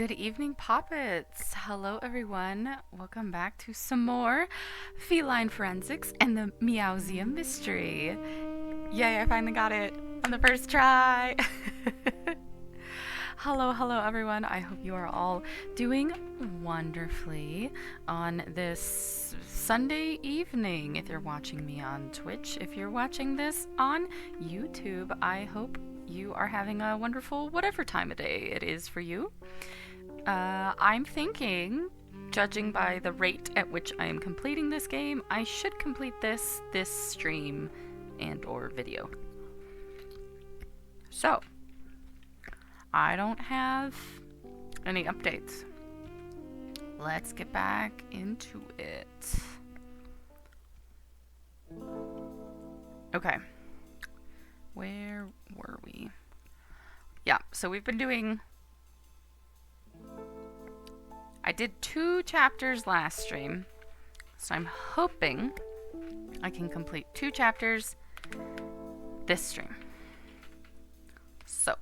Good evening, Poppets. Hello, everyone. Welcome back to some more Feline Forensics and the Meowseum mystery. Yay, I finally got it on the first try. Hello, everyone. I hope you are all doing wonderfully on this Sunday evening. If you're watching me on Twitch, if you're watching this on YouTube, I hope you are having a wonderful whatever time of day it is for you. I'm thinking, judging by the rate at which I am completing this game, I should complete this stream and or video. So, I don't have any updates. Let's get back into it. Okay. Where were we? Yeah, so we've been doing... I did 2 chapters last stream, so I'm hoping I can complete 2 chapters this stream. So,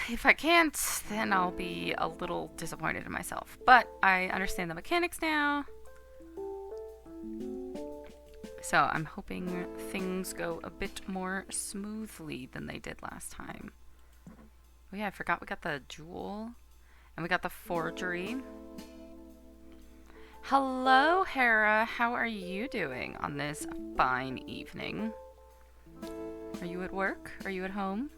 if I can't, then I'll be a little disappointed in myself. But I understand the mechanics now, so I'm hoping things go a bit more smoothly than they did last time. Oh yeah, I forgot we got the jewel. And we got the forgery. Hello, Hera. How are you doing on this fine evening? Are you at work? Are you at home?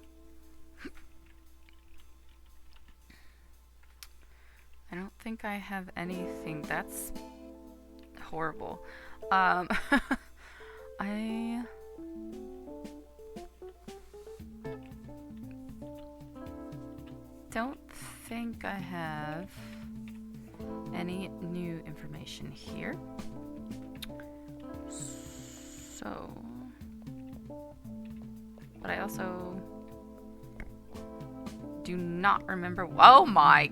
I don't think I have anything. That's horrible. I don't think I have any new information here. So, but I also do not remember. Oh my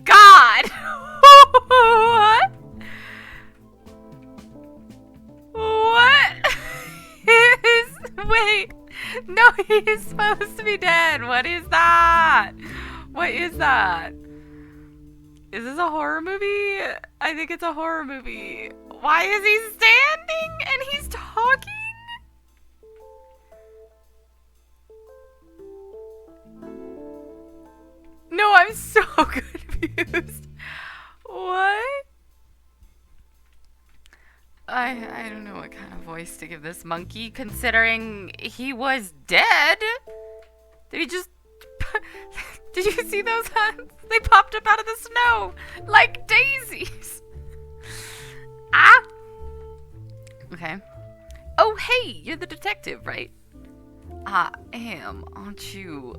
God! What? What? Wait. No, he is supposed to be dead. What is that? What is that? Is this a horror movie? I think it's a horror movie. Why is he standing and he's talking? No, I'm so confused. What? I don't know what kind of voice to give this monkey, considering he was dead. Did he just... Did you see those hands? They popped up out of the snow like daisies. Ah! Okay. Oh, hey, you're the detective, right? I am. Aren't you,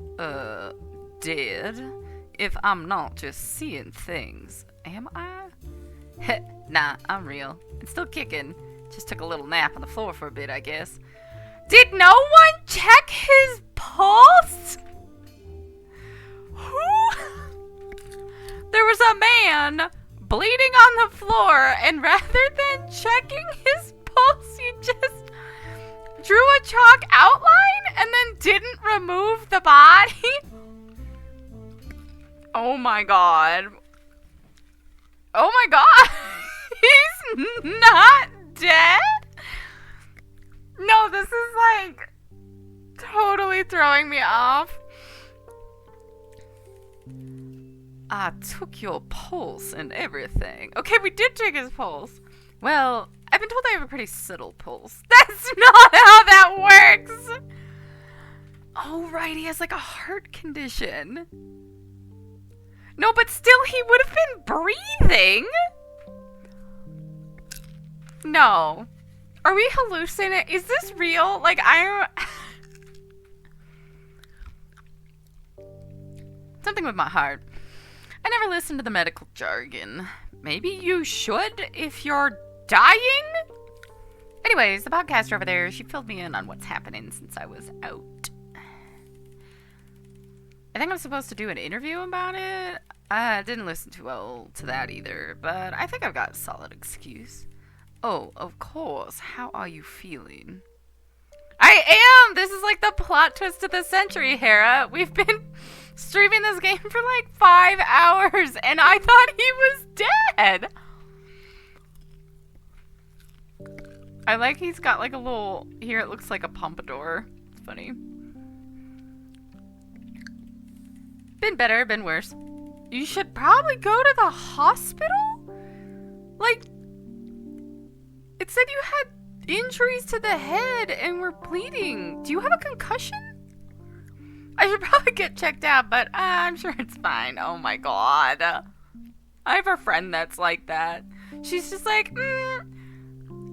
dead? If I'm not just seeing things. Am I? Heh, nah, I'm real. It's still kicking. Just took a little nap on the floor for a bit, I guess. Did no one check his pulse? Who? There was a man bleeding on the floor, and rather than checking his pulse, you just drew a chalk outline and then didn't remove the body? Oh my God. Oh my God. He's not dead? No, this is like totally throwing me off. I took your pulse and everything. Okay, we did take his pulse. Well, I've been told I have a pretty subtle pulse. That's not how that works. Oh, right, he has like a heart condition. No, but still, he would have been breathing. No. Are we hallucinating? Is this real? Like, Something with my heart. I never listened to the medical jargon. Maybe you should if you're dying? Anyways, the podcaster over there, she filled me in on what's happening since I was out. I think I'm supposed to do an interview about it. I didn't listen too well to that either, but I think I've got a solid excuse. Oh, of course. How are you feeling? I am! This is like the plot twist of the century, Hera. We've been streaming this game for like 5 hours, and I thought he was dead. I like he's got like a little... Here it looks like a pompadour. It's funny. Been better, been worse. You should probably go to the hospital? Like... It said you had injuries to the head and were bleeding. Do you have a concussion? I should probably get checked out, but I'm sure it's fine. Oh my god. I have a friend that's like that. She's just like,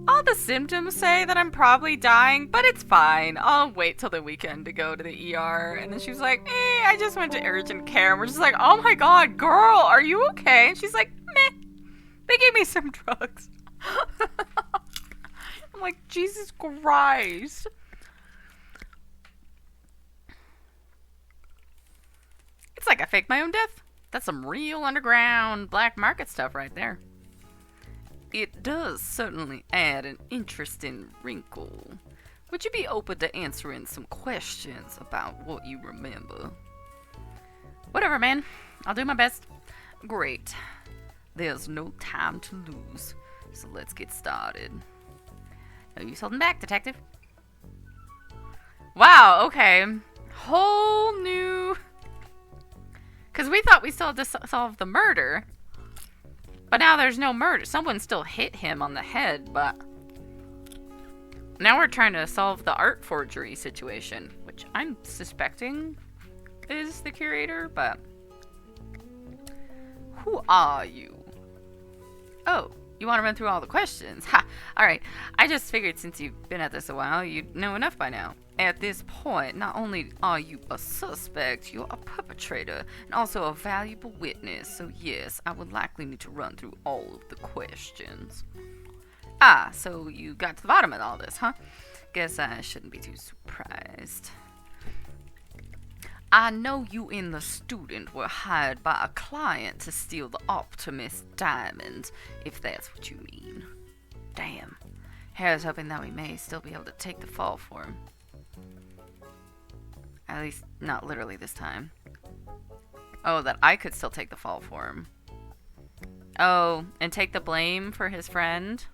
all the symptoms say that I'm probably dying, but it's fine. I'll wait till the weekend to go to the ER. And then she was like, I just went to urgent care. And we're just like, oh my god, girl, are you okay? And she's like, meh. They gave me some drugs. I'm like, Jesus Christ. It's like I faked my own death. That's some real underground black market stuff right there. It does certainly add an interesting wrinkle. Would you be open to answering some questions about what you remember? Whatever, man. I'll do my best. Great. There's no time to lose, so let's get started. No use holding back, detective. Wow, okay. Whole new... Because we thought we still had to solve the murder. But now there's no murder. Someone still hit him on the head, but... Now we're trying to solve the art forgery situation, which I'm suspecting is the curator, but... Who are you? Oh, you want to run through all the questions? Ha! Alright, I just figured since you've been at this a while, you'd know enough by now. At this point, not only are you a suspect, you're a perpetrator, and also a valuable witness, so yes, I would likely need to run through all of the questions. Ah, so you got to the bottom of all this, huh? Guess I shouldn't be too surprised. I know you and the student were hired by a client to steal the Optimus diamond, if that's what you mean. Damn. Hera's hoping that we may still be able to take the fall for him. At least, not literally this time. Oh, that I could still take the fall for him. Oh, and take the blame for his friend?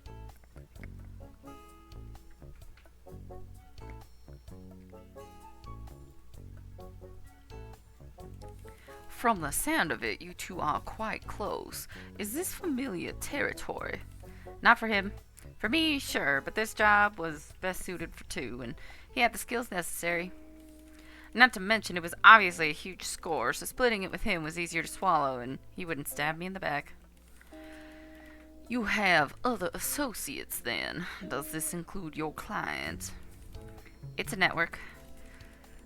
From the sound of it, you two are quite close. Is this familiar territory? Not for him. For me, sure, but this job was best suited for two, and he had the skills necessary. Not to mention, it was obviously a huge score, so splitting it with him was easier to swallow, and he wouldn't stab me in the back. You have other associates, then. Does this include your client? It's a network.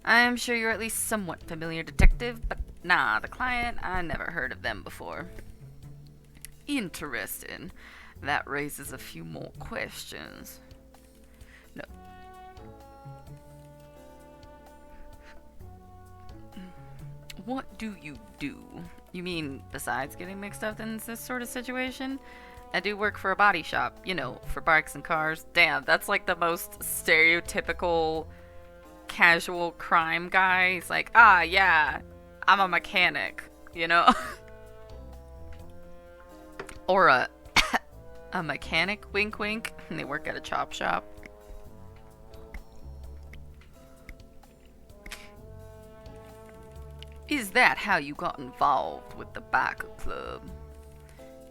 I'm sure you're at least somewhat familiar, detective, but nah, the client, I never heard of them before. Interesting. That raises a few more questions. No. What do you do? You mean, besides getting mixed up in this sort of situation? I do work for a body shop, you know, for bikes and cars. Damn, that's like the most stereotypical casual crime guy. He's like, ah, yeah, I'm a mechanic, you know? Or a mechanic, wink wink, and they work at a chop shop. Is that how you got involved with the biker club?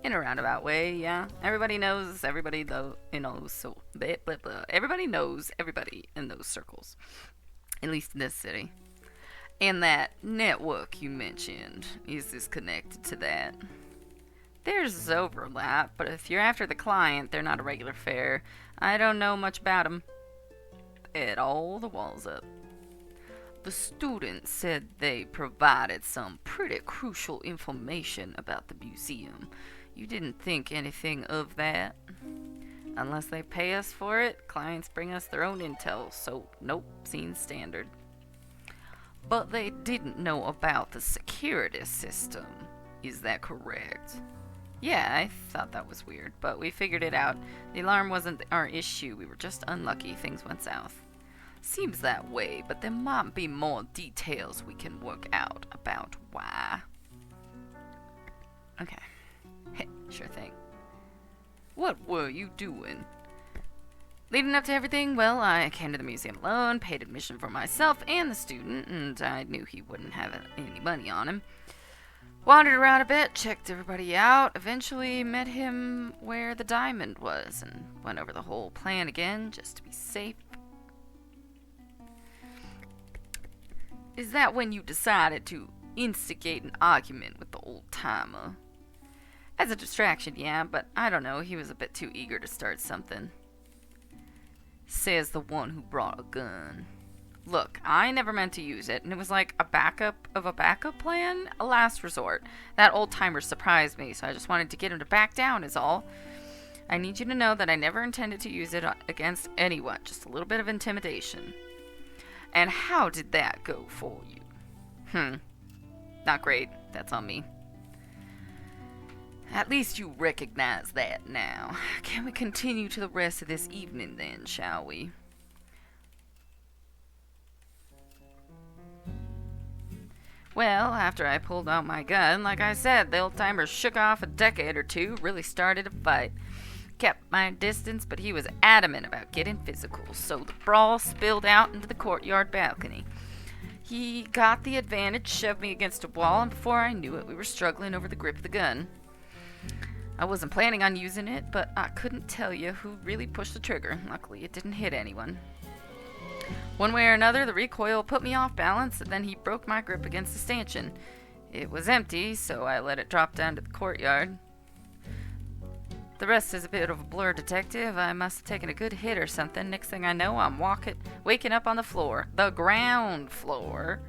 In a roundabout way, yeah. Everybody knows everybody, though, you know, so blah, blah, blah. Everybody knows everybody in those circles. At least in this city. And that network you mentioned, is this connected to that? There's overlap, but if you're after the client, they're not a regular fare. I don't know much about them. At all the walls up. The student said they provided some pretty crucial information about the museum. You didn't think anything of that? Unless they pay us for it, clients bring us their own intel, so nope, seems standard. But they didn't know about the security system. Is that correct? Yeah, I thought that was weird, but we figured it out. The alarm wasn't our issue, we were just unlucky, things went south. Seems that way, but there might be more details we can work out about why. Okay. Hey, sure thing. What were you doing? Leading up to everything, well, I came to the museum alone, paid admission for myself and the student, and I knew he wouldn't have any money on him. Wandered around a bit, checked everybody out, eventually met him where the diamond was, and went over the whole plan again, just to be safe. Is that when you decided to instigate an argument with the old-timer? As a distraction, yeah, but I don't know, he was a bit too eager to start something. Says the one who brought a gun. Look, I never meant to use it, and it was like a backup of a backup plan? A last resort. That old-timer surprised me, so I just wanted to get him to back down is all. I need you to know that I never intended to use it against anyone, just a little bit of intimidation. And how did that go for you? Not great. That's on me. At least you recognize that now. Can we continue to the rest of this evening then, shall we? Well, after I pulled out my gun, like I said, the old-timer shook off a decade or two, really started a fight. Kept my distance, but he was adamant about getting physical, so the brawl spilled out into the courtyard balcony. He got the advantage, shoved me against a wall, and before I knew it, we were struggling over the grip of the gun. I wasn't planning on using it, but I couldn't tell you who really pushed the trigger. Luckily, it didn't hit anyone. One way or another, the recoil put me off balance, and then he broke my grip against the stanchion. It was empty, so I let it drop down to the courtyard. The rest is a bit of a blur, detective. I must have taken a good hit or something. Next thing I know, I'm waking up on the floor. The ground floor.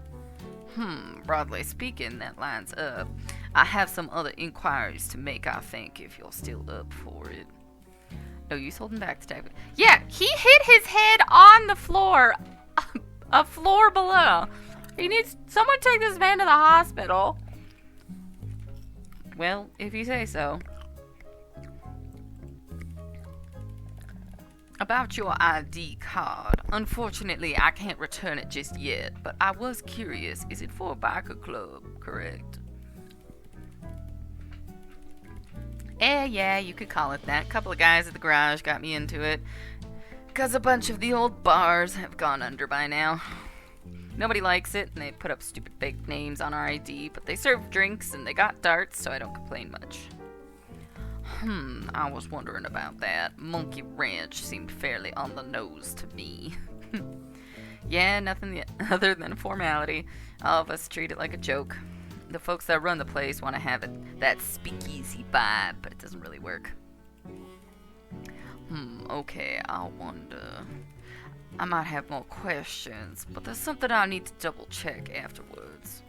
Broadly speaking, that lines up. I have some other inquiries to make, I think, if you're still up for it. No use holding back, detective. Yeah, he hit his head on the floor. A floor below. He needs someone take this man to the hospital. Well, if you say so. About your ID card. Unfortunately, I can't return it just yet, but I was curious. Is it for a biker club, correct? Yeah, you could call it that. A couple of guys at the garage got me into it. 'Cause a bunch of the old bars have gone under by now. Nobody likes it, and they put up stupid fake names on our ID, but they serve drinks and they got darts, so I don't complain much. I was wondering about that. Monkey Ranch seemed fairly on the nose to me. Yeah, nothing other than a formality. All of us treat it like a joke. The folks that run the place want to have it that speakeasy vibe, but it doesn't really work. Okay, I wonder. I might have more questions, but there's something I need to double check afterwards.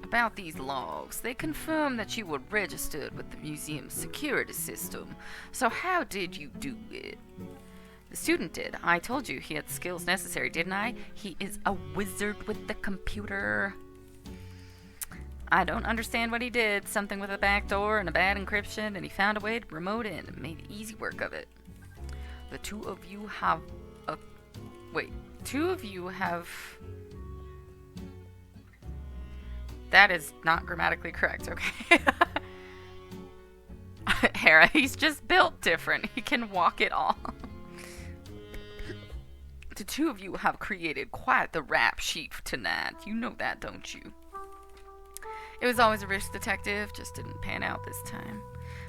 About these logs, they confirm that you were registered with the museum's security system. So how did you do it? The student did. I told you he had the skills necessary, didn't I? He is a wizard with the computer. I don't understand what he did. Something with a back door and a bad encryption, and he found a way to remote in and made easy work of it. The two of you have... two of you have... That is not grammatically correct, okay? Hera, he's just built different. He can walk it all. The two of you have created quite the rap sheet tonight. You know that, don't you? It was always a risk, detective. Just didn't pan out this time.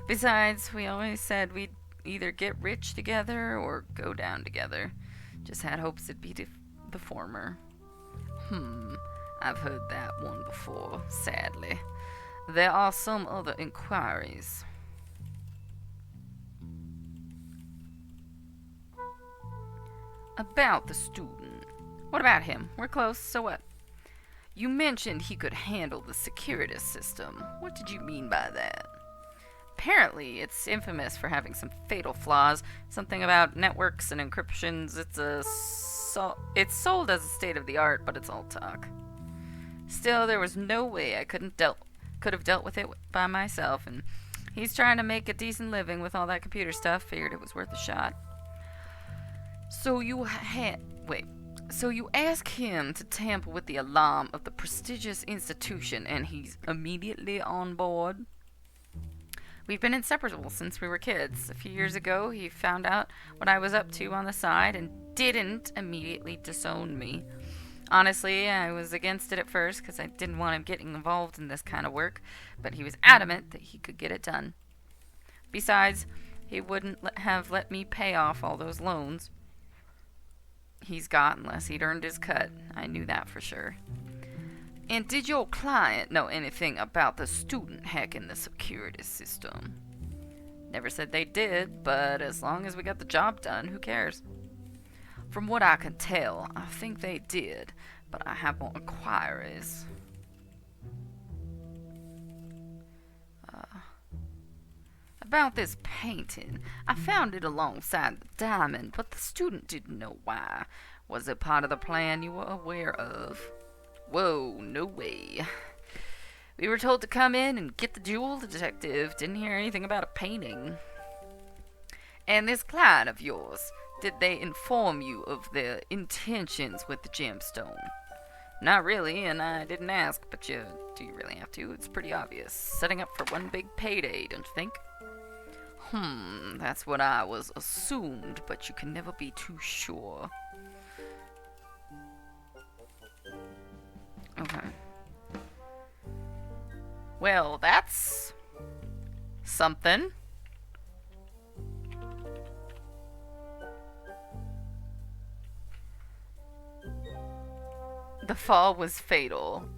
Besides, we always said we'd either get rich together or go down together. Just had hopes it'd be the former. I've heard that one before, sadly. There are some other inquiries. About the student. What about him? We're close, so what? You mentioned he could handle the security system. What did you mean by that? Apparently, it's infamous for having some fatal flaws. Something about networks and encryptions. It's sold as a state-of-the-art, but it's all talk. Still, there was no way I could have dealt with it by myself, and He's trying to make a decent living with all that computer stuff. Figured it was worth a shot. So you wait. So you ask him to tamper with the alarm of the prestigious institution, and he's immediately on board? We've been inseparable since we were kids. A few years ago, he found out what I was up to on the side and didn't immediately disown me. Honestly, I was against it at first because I didn't want him getting involved in this kind of work, but he was adamant that he could get it done. Besides, he wouldn't have let me pay off all those loans he's got unless he'd earned his cut. I knew that for sure. And did your client know anything about the student hacking the security system? Never said they did, but as long as we got the job done, who cares? From what I can tell, I think they did, but I have more inquiries. About this painting. I found it alongside the diamond, but the student didn't know why. Was it part of the plan you were aware of? Whoa, no way. We were told to come in and get the jewel, detective. Didn't hear anything about a painting. And this client of yours, did they inform you of their intentions with the gemstone? Not really, and I didn't ask, but do you really have to? It's pretty obvious. Setting up for one big payday, don't you think? That's what I was assumed, but you can never be too sure. Okay. Well, that's something. The fall was fatal.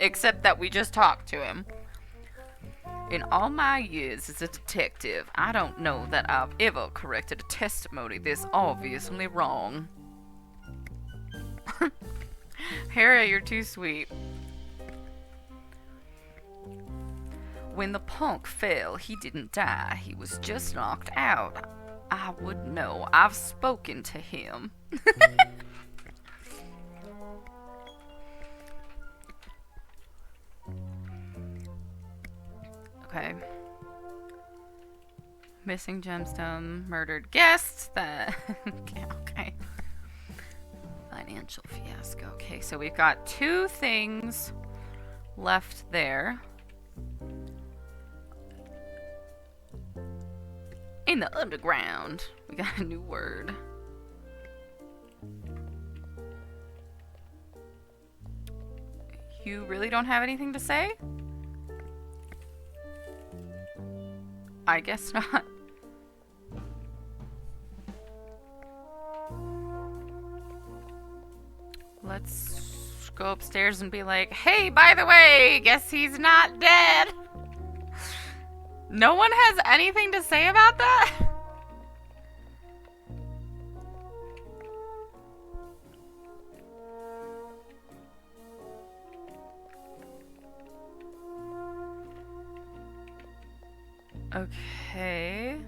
Except that we just talked to him. In all my years as a detective, I don't know that I've ever corrected a testimony this obviously wrong. Hera, you're too sweet. When the punk fell, he didn't die. He was just knocked out. I would know. I've spoken to him. Okay. Missing gemstone, murdered guest. That okay. Financial fiasco. Okay, so we've got 2 things left there. In the underground, we got a new word. You really don't have anything to say? I guess not. Let's go upstairs and be like, hey, by the way, guess he's not dead. No one has anything to say about that? Okay.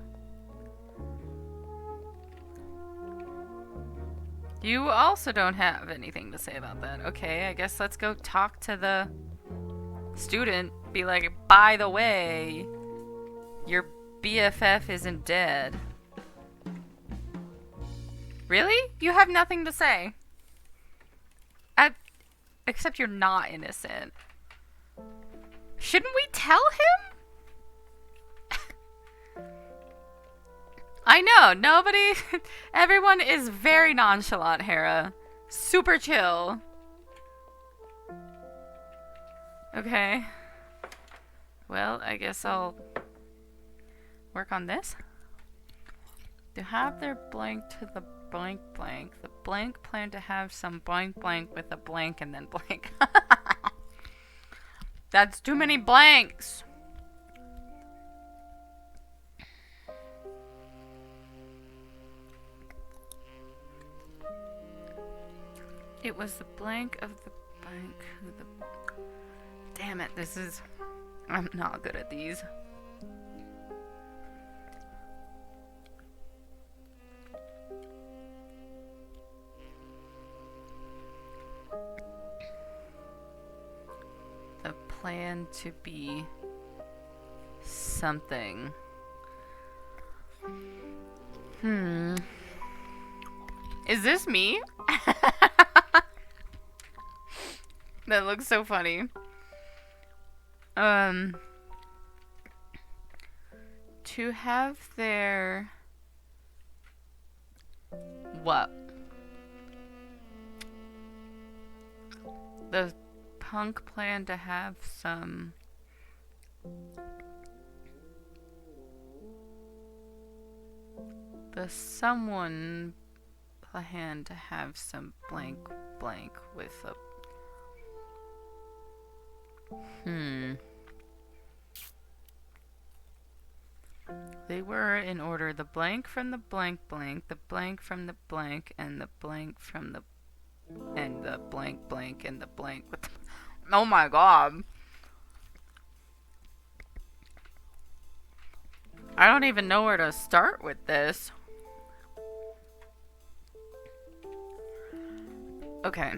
You also don't have anything to say about that. Okay, I guess let's go talk to the student. Be like, by the way, your BFF isn't dead. Really? You have nothing to say? Except you're not innocent. Shouldn't we tell him? I know, nobody... Everyone is very nonchalant, Hera. Super chill. Okay. Well, I guess I'll work on this. To have their blank to the blank blank. The blank plan to have some blank blank with a blank and then blank. That's too many blanks. It was the blank of the blank who the... Damn it, this is... I'm not good at these. plan to be something. Is this me? That looks so funny. To have their... What? The punk plan to have some... The someone plan to have some blank blank with a... They were in order: the blank from the blank blank, the blank from the blank, and the blank from the... And the blank blank and the blank with the... Oh my god. I don't even know where to start with this. Okay.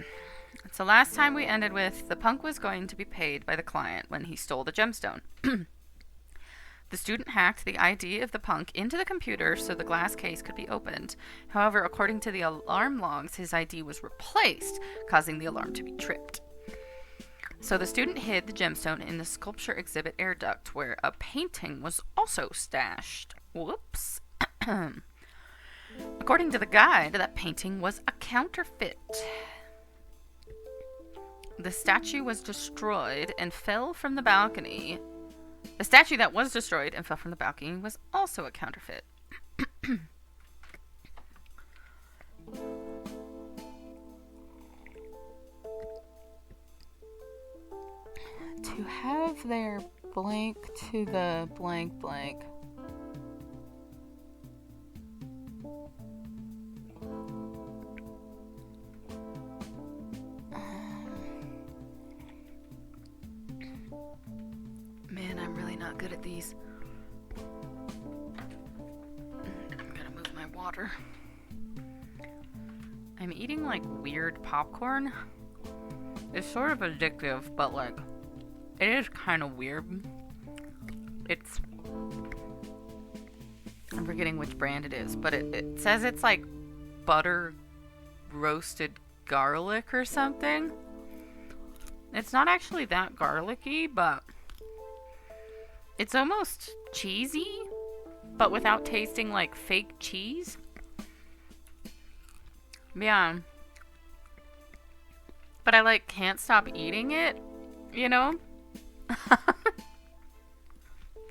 So last time we ended with the punk was going to be paid by the client when he stole the gemstone. The student hacked the ID of the punk into the computer so the glass case could be opened. However, according to the alarm logs, his ID was replaced, causing the alarm to be tripped. So the student hid the gemstone in the sculpture exhibit air duct, where a painting was also stashed. Whoops. According to the guide, that painting was a counterfeit. The statue was destroyed and fell from the balcony. The statue that was destroyed and fell from the balcony was also a counterfeit. To have their blank to the blank blank. Man, I'm really not good at these. I'm gonna move my water. I'm eating like weird popcorn. It's sort of addictive, but like, it is kind of weird. It's... I'm forgetting which brand it is, but it says it's like butter roasted garlic or something. It's not actually that garlicky, but it's almost cheesy, but without tasting like fake cheese. Yeah. But I like can't stop eating it, you know?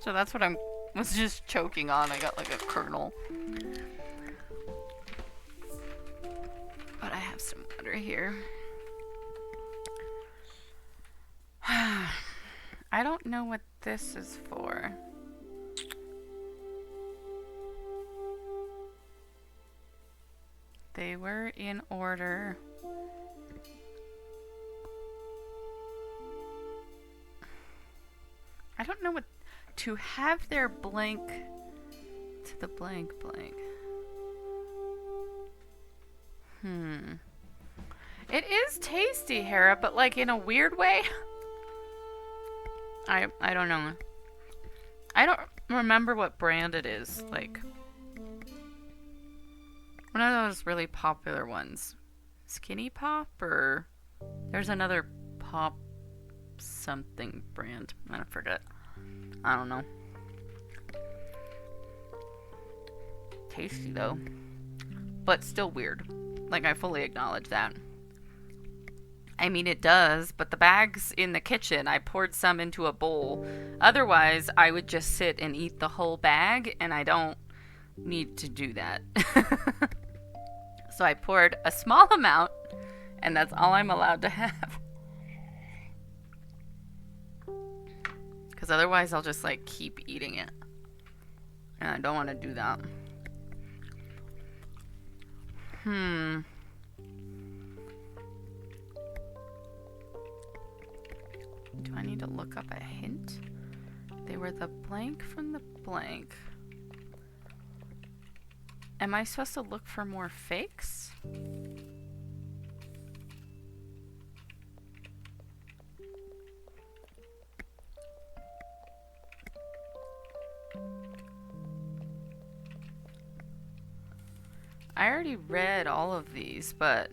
So that's what I was just choking on. I got like a kernel. But I have some water here. I don't know what this is for. They were in order. I don't know what... To have their blank to the blank blank. It is tasty, Hera, but like in a weird way. I don't know. I don't remember what brand it is. Like one of those really popular ones. Skinny Pop, or there's another pop something brand. I forget. I don't know. Tasty though. But still weird. Like, I fully acknowledge that. I mean, it does, but the bag's in the kitchen. I poured some into a bowl. Otherwise, I would just sit and eat the whole bag, and I don't need to do that. So I poured a small amount, and that's all I'm allowed to have. Because otherwise I'll just like keep eating it. And I don't want to do that. Do I need to look up a hint? They were the blank from the blank. Am I supposed to look for more fakes? I already read all of these, but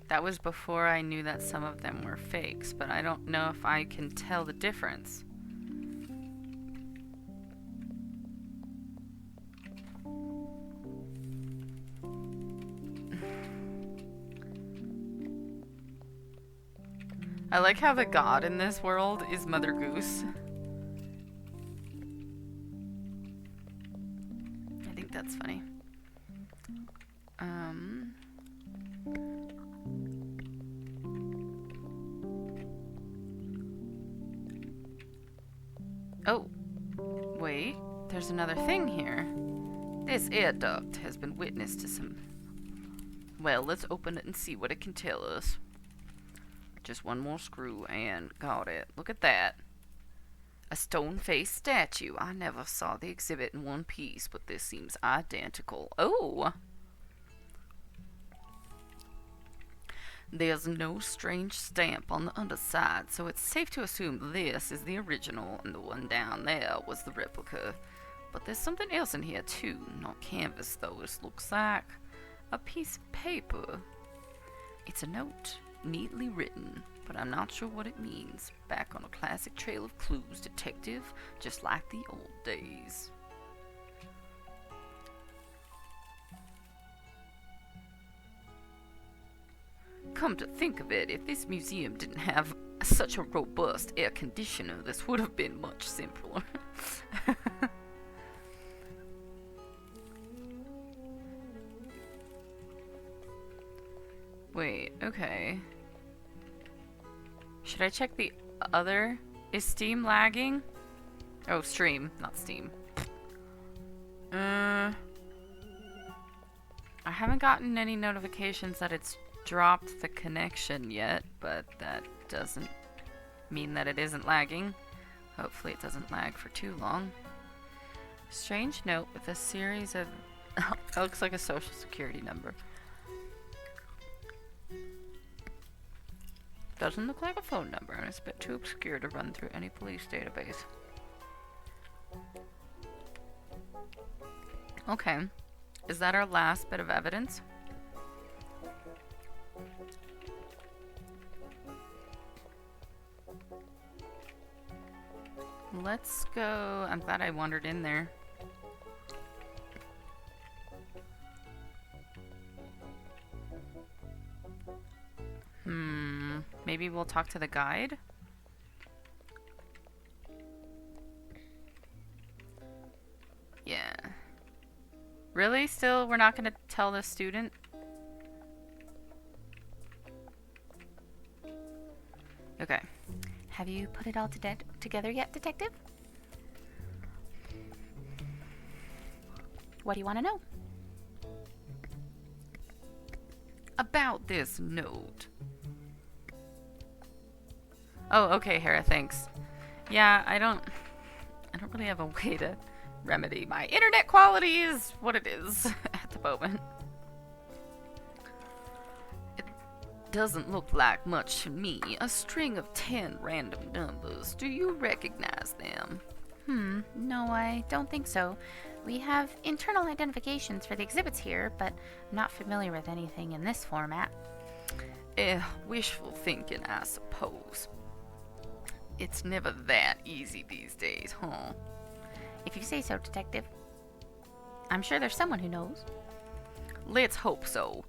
that was before I knew that some of them were fakes, but I don't know if I can tell the difference. I like how the god in this world is Mother Goose. I think that's funny. Oh, wait, there's another thing here. This air duct has been witness to some... Well, let's open it and see what it can tell us. Just one more screw and got it. Look at that. A stone-faced statue. I never saw the exhibit in one piece, but this seems identical. Oh! There's no strange stamp on the underside, so it's safe to assume this is the original and the one down there was the replica. But there's something else in here too. Not canvas though. This looks like a piece of paper. It's a note, neatly written, but I'm not sure what it means. Back on a classic trail of clues, detective, just like the old days. Come to think of it, if this museum didn't have such a robust air conditioner, this would have been much simpler. Wait, okay. Should I check the other? Is Steam lagging? Oh, stream, not Steam. I haven't gotten any notifications that it's dropped the connection yet, but that doesn't mean that it isn't lagging. Hopefully it doesn't lag for too long. Strange note with a series of... It looks like a social security number. Doesn't look like a phone number, and it's a bit too obscure to run through any police database. Okay. Is that our last bit of evidence? Let's go. I'm glad I wandered in there. Maybe we'll talk to the guide? Yeah. Really? Still, we're not gonna tell the student? Okay. Have you put it all together yet, Detective? What do you want to know? About this note. Oh, okay, Hera, thanks. Yeah, I don't really have a way to remedy. My internet quality is what it is at the moment. It doesn't look like much to me. A string of 10 random numbers. Do you recognize them? No, I don't think so. We have internal identifications for the exhibits here, but I'm not familiar with anything in this format. Wishful thinking, I suppose. It's never that easy these days, huh? If you say so, Detective. I'm sure there's someone who knows. Let's hope so.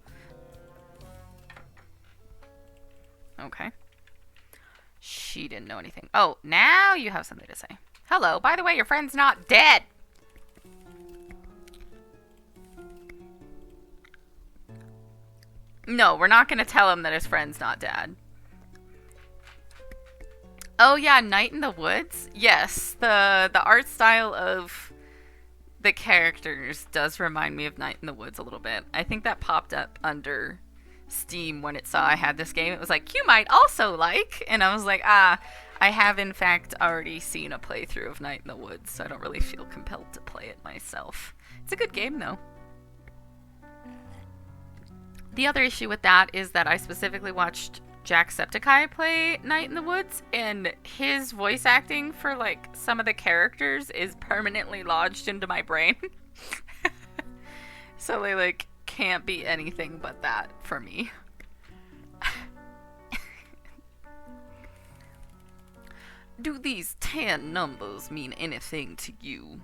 Okay. She didn't know anything. Oh, now you have something to say. Hello, by the way, your friend's not dead. No, we're not going to tell him that his friend's not dead. Oh yeah, Night in the Woods? Yes, the art style of the characters does remind me of Night in the Woods a little bit. I think that popped up under Steam when it saw I had this game. It was like, you might also like, and I was like, I have in fact already seen a playthrough of Night in the Woods, so I don't really feel compelled to play it myself. It's a good game though. The other issue with that is that I specifically watched Jacksepticeye play Night in the Woods, and his voice acting for like some of the characters is permanently lodged into my brain. So they, like, can't be anything but that for me. Do these 10 numbers mean anything to you?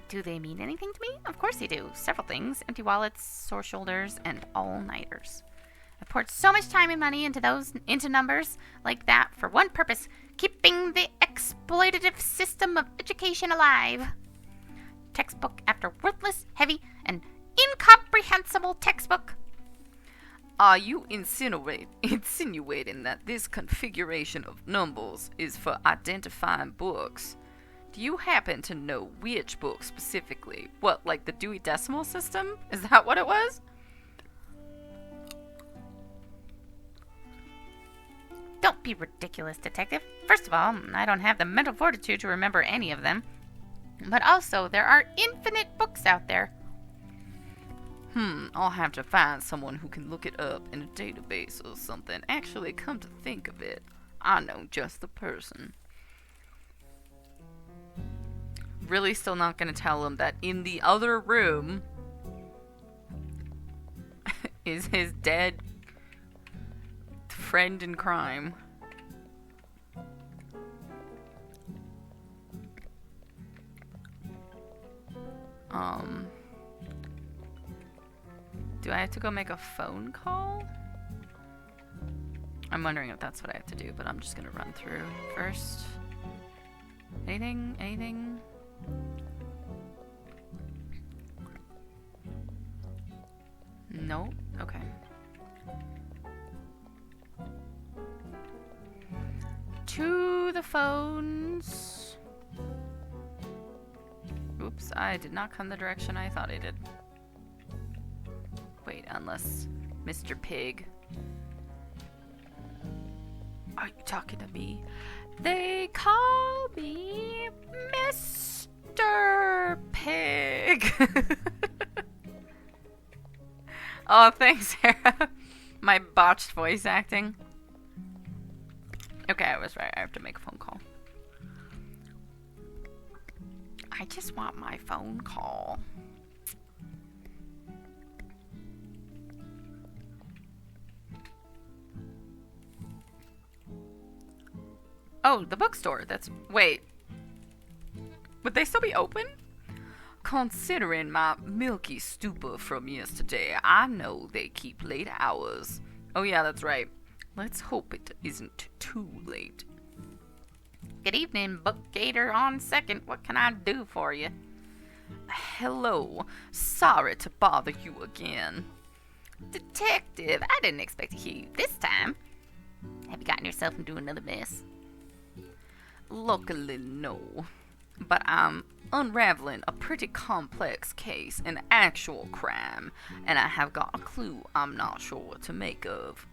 Do they mean anything to me? Of course they do. Several things. Empty wallets, sore shoulders, and all-nighters. I've poured so much time and money into numbers like that for one purpose: keeping the exploitative system of education alive. Textbook after worthless, heavy, and incomprehensible textbook. Are you insinuating that this configuration of numbers is for identifying books? Do you happen to know which book specifically? What, like the Dewey Decimal System? Is that what it was? Don't be ridiculous, detective. First of all, I don't have the mental fortitude to remember any of them. But also, there are infinite books out there. I'll have to find someone who can look it up in a database or something. Actually, come to think of it, I know just the person. Really still not gonna tell him that in the other room is his dead friend in crime. Do I have to go make a phone call? I'm wondering if that's what I have to do, but I'm just gonna run through first. Anything? Nope. Okay. To the phones. Oops, I did not come the direction I thought I did. Wait, unless Mr. Pig. Are you talking to me? They call me Mr. Pig. Oh, thanks, Sarah. My botched voice acting. Okay, I was right. I have to make a phone call. I just want my phone call. Oh, the bookstore. Wait. Would they still be open? Considering my milky stupor from yesterday, I know they keep late hours. Oh yeah, that's right. Let's hope it isn't too late. Good evening, Book Gator on second. What can I do for you? Hello. Sorry to bother you again. Detective, I didn't expect to hear you this time. Have you gotten yourself into another mess? Luckily, no. But I'm unraveling a pretty complex case, an actual crime, and I have got a clue I'm not sure what to make of.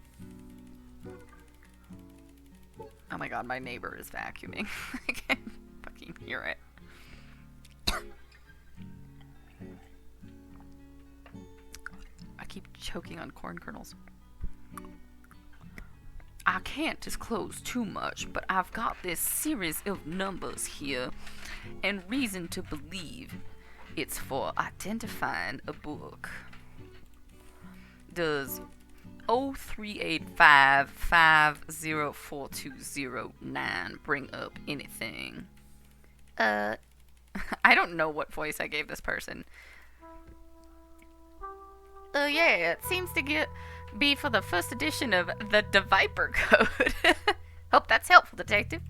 Oh my god, my neighbor is vacuuming. I can fucking hear it. I keep choking on corn kernels. I can't disclose too much, but I've got this series of numbers here, and reason to believe it's for identifying a book. Does 0385504209 bring up anything? I don't know what voice I gave this person. Yeah, it seems to be for the first edition of the Viper Code. Hope that's helpful, detective.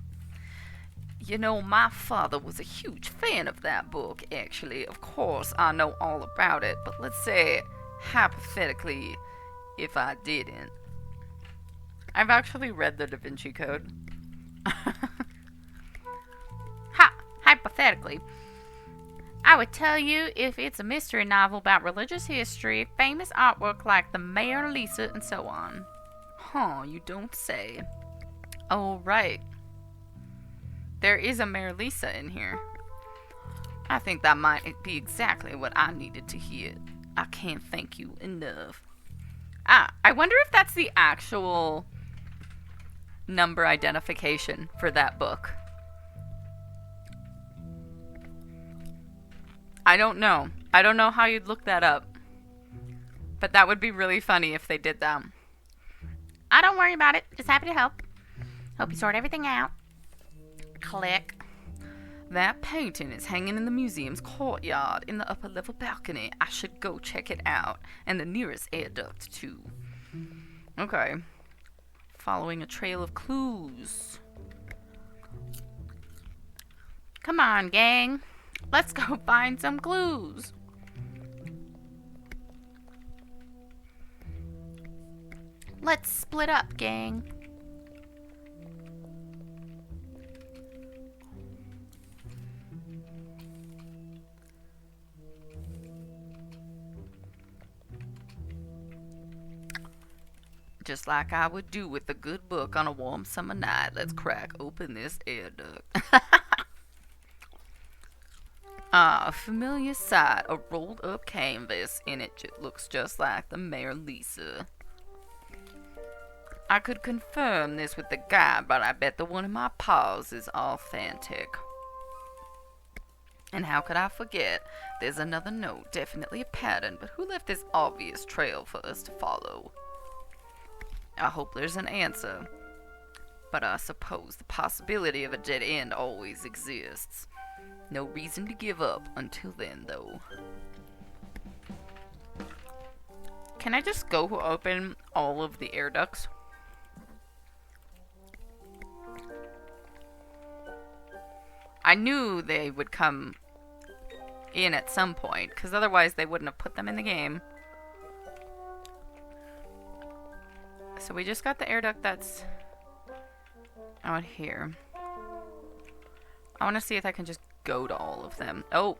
You know, my father was a huge fan of that book, actually. Of course, I know all about it, but let's say, hypothetically, if I didn't. I've actually read the Da Vinci Code. Hypothetically, I would tell you if it's a mystery novel about religious history, famous artwork like the Mona Lisa, and so on. Huh, you don't say. Oh, right. There is a Mona Lisa in here. I think that might be exactly what I needed to hear. I can't thank you enough. I wonder if that's the actual number identification for that book. I don't know. I don't know how you'd look that up. But that would be really funny if they did that. I don't worry about it. Just happy to help. Hope you sort everything out. Click. That painting is hanging in the museum's courtyard in the upper level balcony. I should go check it out. And the nearest air duct, too. Okay. Following a trail of clues. Come on, gang. Let's go find some clues. Let's split up, gang. Just like I would do with a good book on a warm summer night. Let's crack open this air duct. A familiar sight. A rolled up canvas. In it looks just like the Mare Lisa. I could confirm this with the guide, but I bet the one in my paws is authentic. And how could I forget? There's another note. Definitely a pattern, but who left this obvious trail for us to follow? I hope there's an answer. But I suppose the possibility of a dead end always exists. No reason to give up until then, though. Can I just go open all of the air ducts? I knew they would come in at some point, because otherwise they wouldn't have put them in the game. So we just got the air duct that's out here. I want to see if I can just go to all of them. Oh,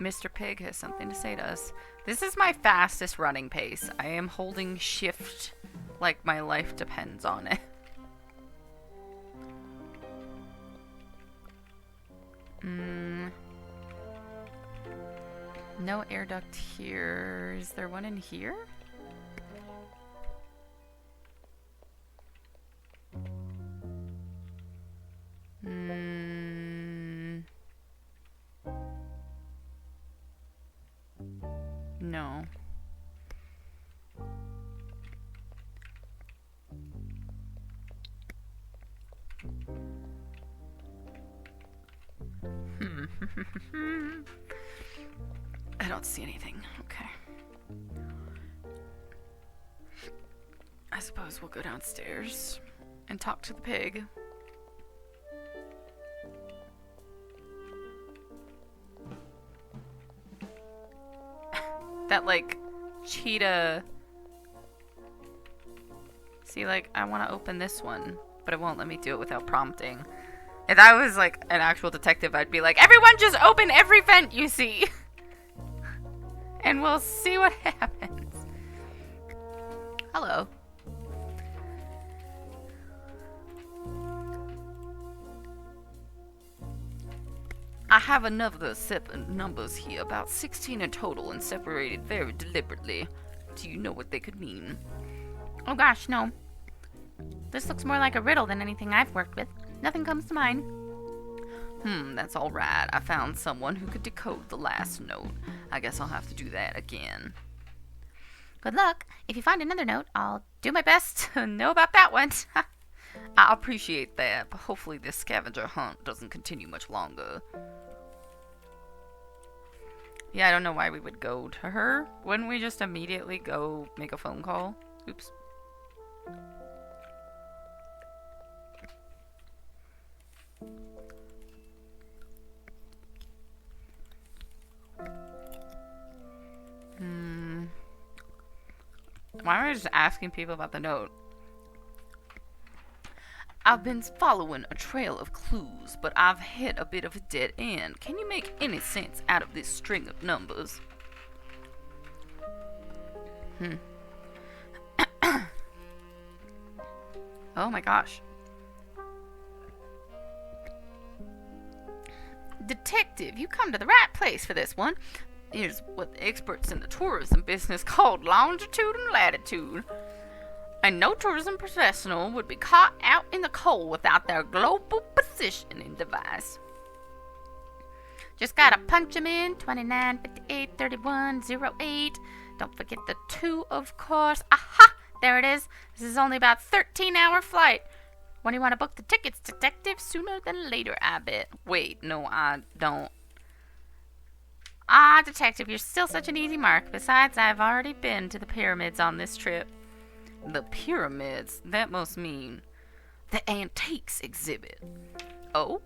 Mr. Pig has something to say to us. This is my fastest running pace. I am holding shift like my life depends on it. No air duct here. Is there one in here? No. I don't see anything. Okay. I suppose we'll go downstairs and talk to the pig. That, like, cheetah... See, like, I want to open this one, but it won't let me do it without prompting. If I was, like, an actual detective, I'd be like, everyone just open every vent you see! And we'll see what happens. Hello. I have another set of numbers here, about 16 in total and separated very deliberately. Do you know what they could mean? Oh gosh, no. This looks more like a riddle than anything I've worked with. Nothing comes to mind. That's alright. I found someone who could decode the last note. I guess I'll have to do that again. Good luck. If you find another note, I'll do my best to know about that one. I appreciate that, but hopefully this scavenger hunt doesn't continue much longer. Yeah, I don't know why we would go to her. Wouldn't we just immediately go make a phone call? Oops. Why am I just asking people about the note? I've been following a trail of clues, but I've hit a bit of a dead end. Can you make any sense out of this string of numbers? Oh my gosh. Detective, you come to the right place for this one. Here's what the experts in the tourism business called longitude and latitude. And no tourism professional would be caught out in the cold without their global positioning device. Just gotta punch them in. 29, 58, 31, 08. Don't forget the 2, of course. Aha! There it is. This is only about 13-hour flight. When do you want to book the tickets, detective? Sooner than later, I bet. Wait, no, I don't. Ah, detective, you're still such an easy mark. Besides, I've already been to the pyramids on this trip. The pyramids? That must mean The antiques exhibit. Oh?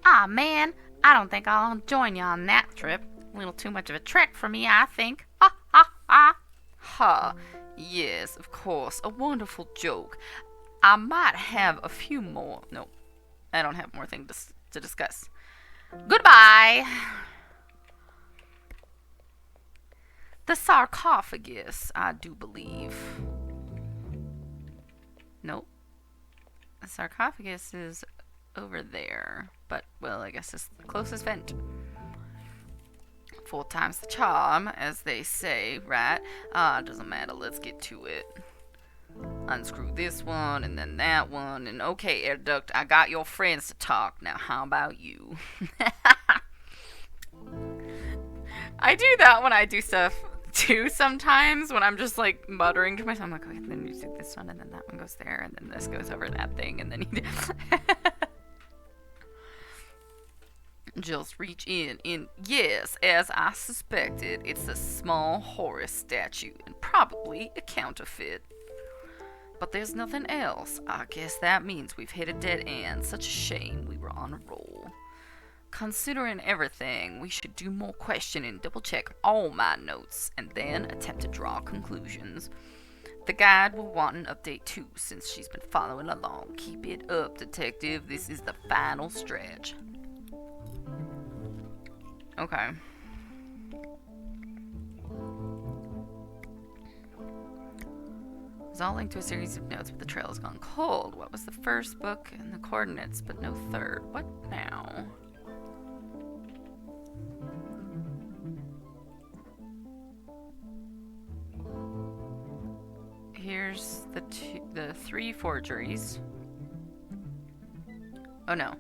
Ah, man, I don't think I'll join you on that trip. A little too much of a trek for me, I think. Ha, ha, ha. Ha. Yes, of course. A wonderful joke. I might have a few more. No, I don't have more things to discuss. Goodbye. The sarcophagus, I do believe. Nope. The sarcophagus is over there. But, well, I guess it's the closest vent. 4 times the charm, as they say, right? Doesn't matter. Let's get to it. Unscrew this one, and then that one, and okay, air duct, I got your friends to talk. Now, how about you? I do that when I do stuff, too, sometimes, when I'm just, like, muttering to myself. I'm like, okay, then you do this one, and then that one goes there, and then this goes over that thing, and then you do... Just reach in. Yes, as I suspected, it's a small Horus statue, and probably a counterfeit. But there's nothing else. I guess that means we've hit a dead end. Such a shame, we were on a roll. Considering everything, we should do more questioning, double check all my notes, and then attempt to draw conclusions. The guide will want an update too, since she's been following along. Keep it up, detective. This is the final stretch. Okay. It's all linked to a series of notes, but the trail has gone cold. What was the first book and the coordinates, but no third? What now? Here's the 3 forgeries. Oh no.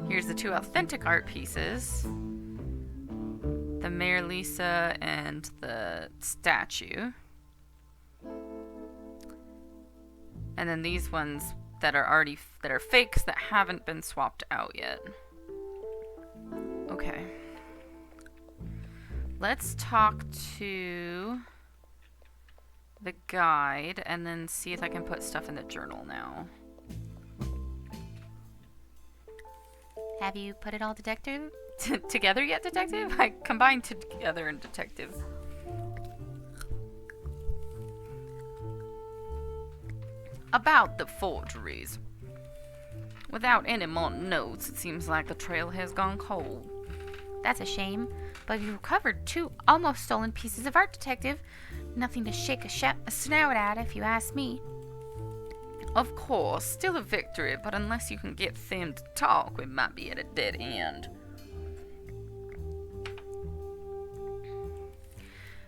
Here's the 2 authentic art pieces. The Mayor Lisa and the statue. And then these ones that are fakes that haven't been swapped out yet. Okay. Let's talk to the guide and then see if I can put stuff in the journal now. Have you put it all together yet, detective? I combined together and detective. About the forgeries. Without any more notes, it seems like the trail has gone cold. That's a shame, but you recovered 2 almost stolen pieces of art, detective. Nothing to shake a snout at, if you ask me. Of course, still a victory, but unless you can get them to talk, we might be at a dead end.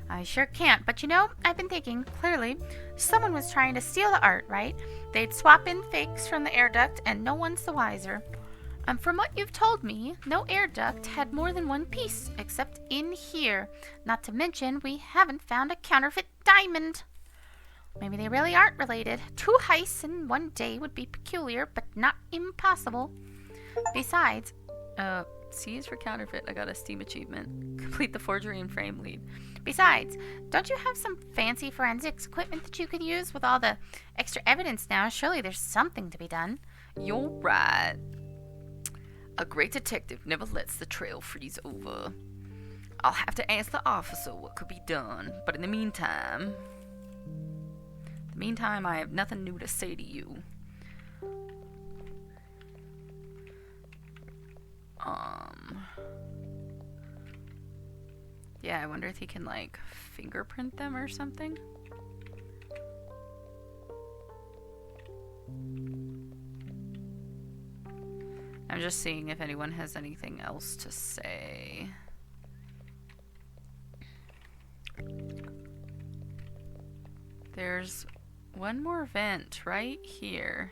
I sure can't, but you know, I've been thinking, clearly, someone was trying to steal the art, right? They'd swap in fakes from the air duct, and no one's the wiser. From what you've told me, no air duct had more than 1 piece, except in here. Not to mention, we haven't found a counterfeit diamond. Maybe they really aren't related. 2 heists in 1 day would be peculiar, but not impossible. Besides, C is for counterfeit. I got a Steam achievement. Complete the forgery and frame lead. Besides, don't you have some fancy forensics equipment that you could use with all the extra evidence now? Surely there's something to be done. You're right. A great detective never lets the trail freeze over. I'll have to ask the officer what could be done, but in the meantime, I have nothing new to say to you. Yeah, I wonder if he can, like, fingerprint them or something. I'm just seeing if anyone has anything else to say. There's one more vent right here.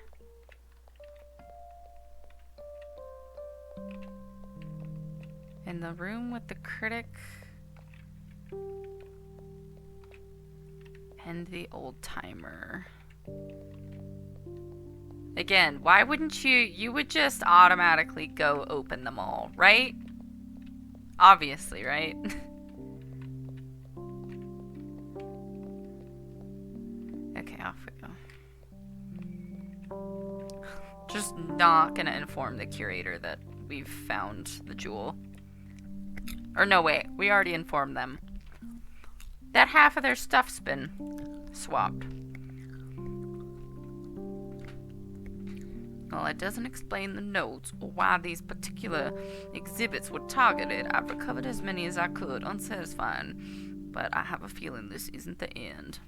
In the room with the critic and the old timer. Again, why wouldn't you? You would just automatically go open them all, right? Obviously, right? Okay, off we go. Just not gonna inform the curator that we've found the jewel. Or no, wait, we already informed them. That half of their stuff's been swapped. Well, it doesn't explain the notes or why these particular exhibits were targeted. I've recovered as many as I could, unsatisfying, but I have a feeling this isn't the end.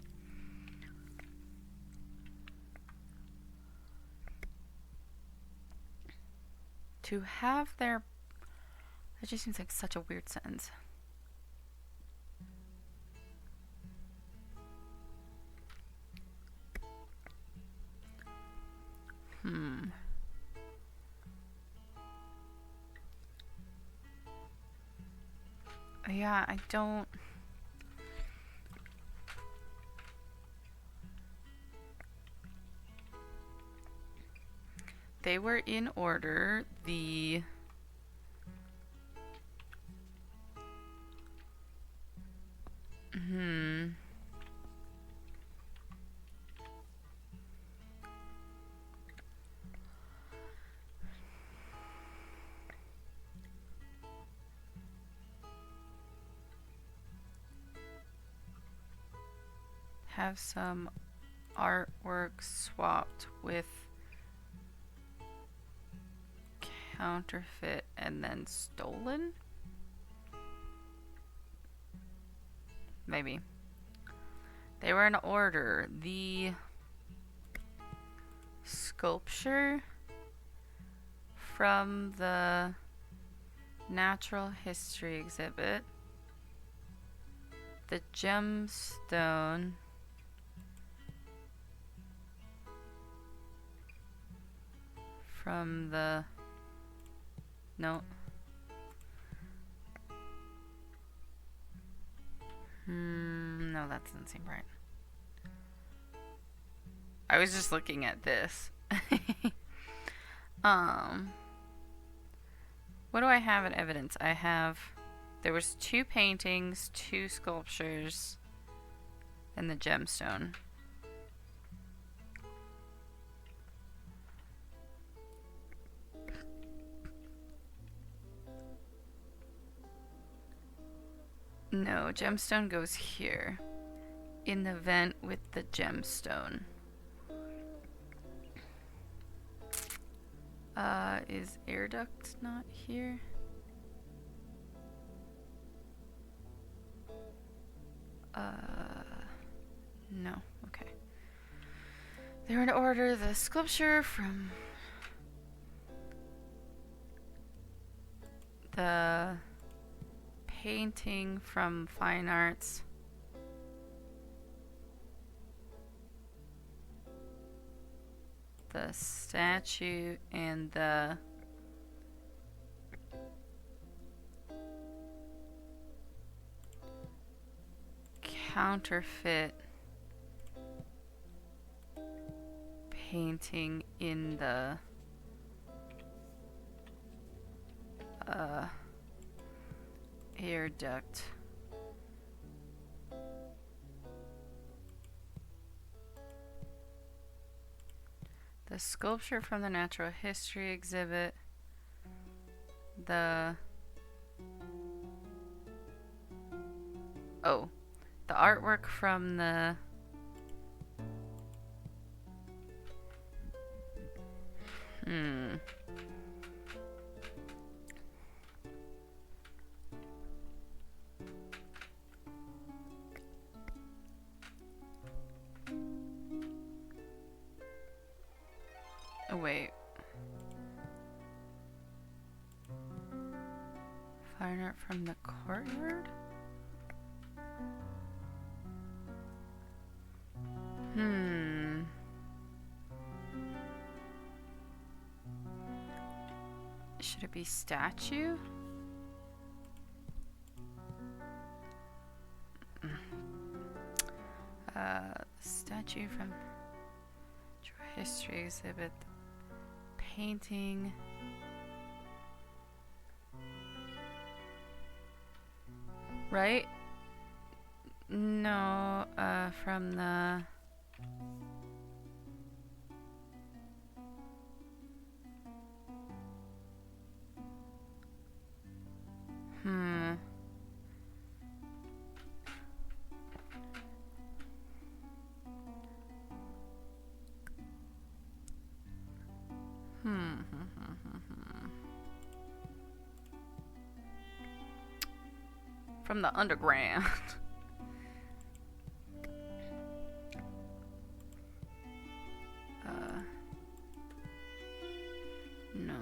To have their... That just seems like such a weird sentence. Yeah, I don't... They were in order. The... Have some artwork swapped with counterfeit and then stolen? Maybe. They were in order. The sculpture from the natural history exhibit, the gemstone from the... No. No, that doesn't seem right. I was just looking at this. What do I have in evidence? I have... There was 2 paintings, 2 sculptures, and the gemstone. No, gemstone goes here. In the vent with the gemstone. Is air duct not here? No. Okay. They're in order. The sculpture from the painting from Fine Arts. The statue and the counterfeit painting in the air duct. The sculpture from the natural history exhibit. The... Oh. The artwork from the... Oh, wait. Fine art from the courtyard? Should it be statue? Statue from history exhibit. Painting. Right? No, from the... Hmm. From the underground. No.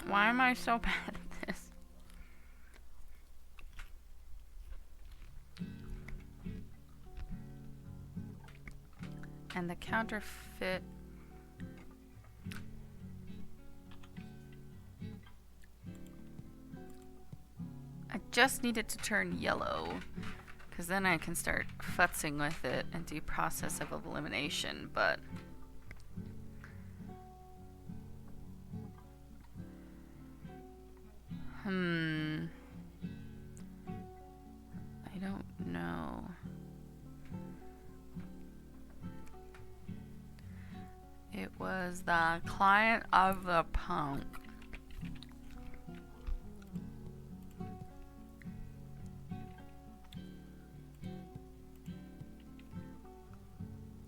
Why am I so bad at this? And the counterfeit. I just need it to turn yellow, because then I can start futzing with it and do process of elimination, but... I don't know. It was the client of the punk.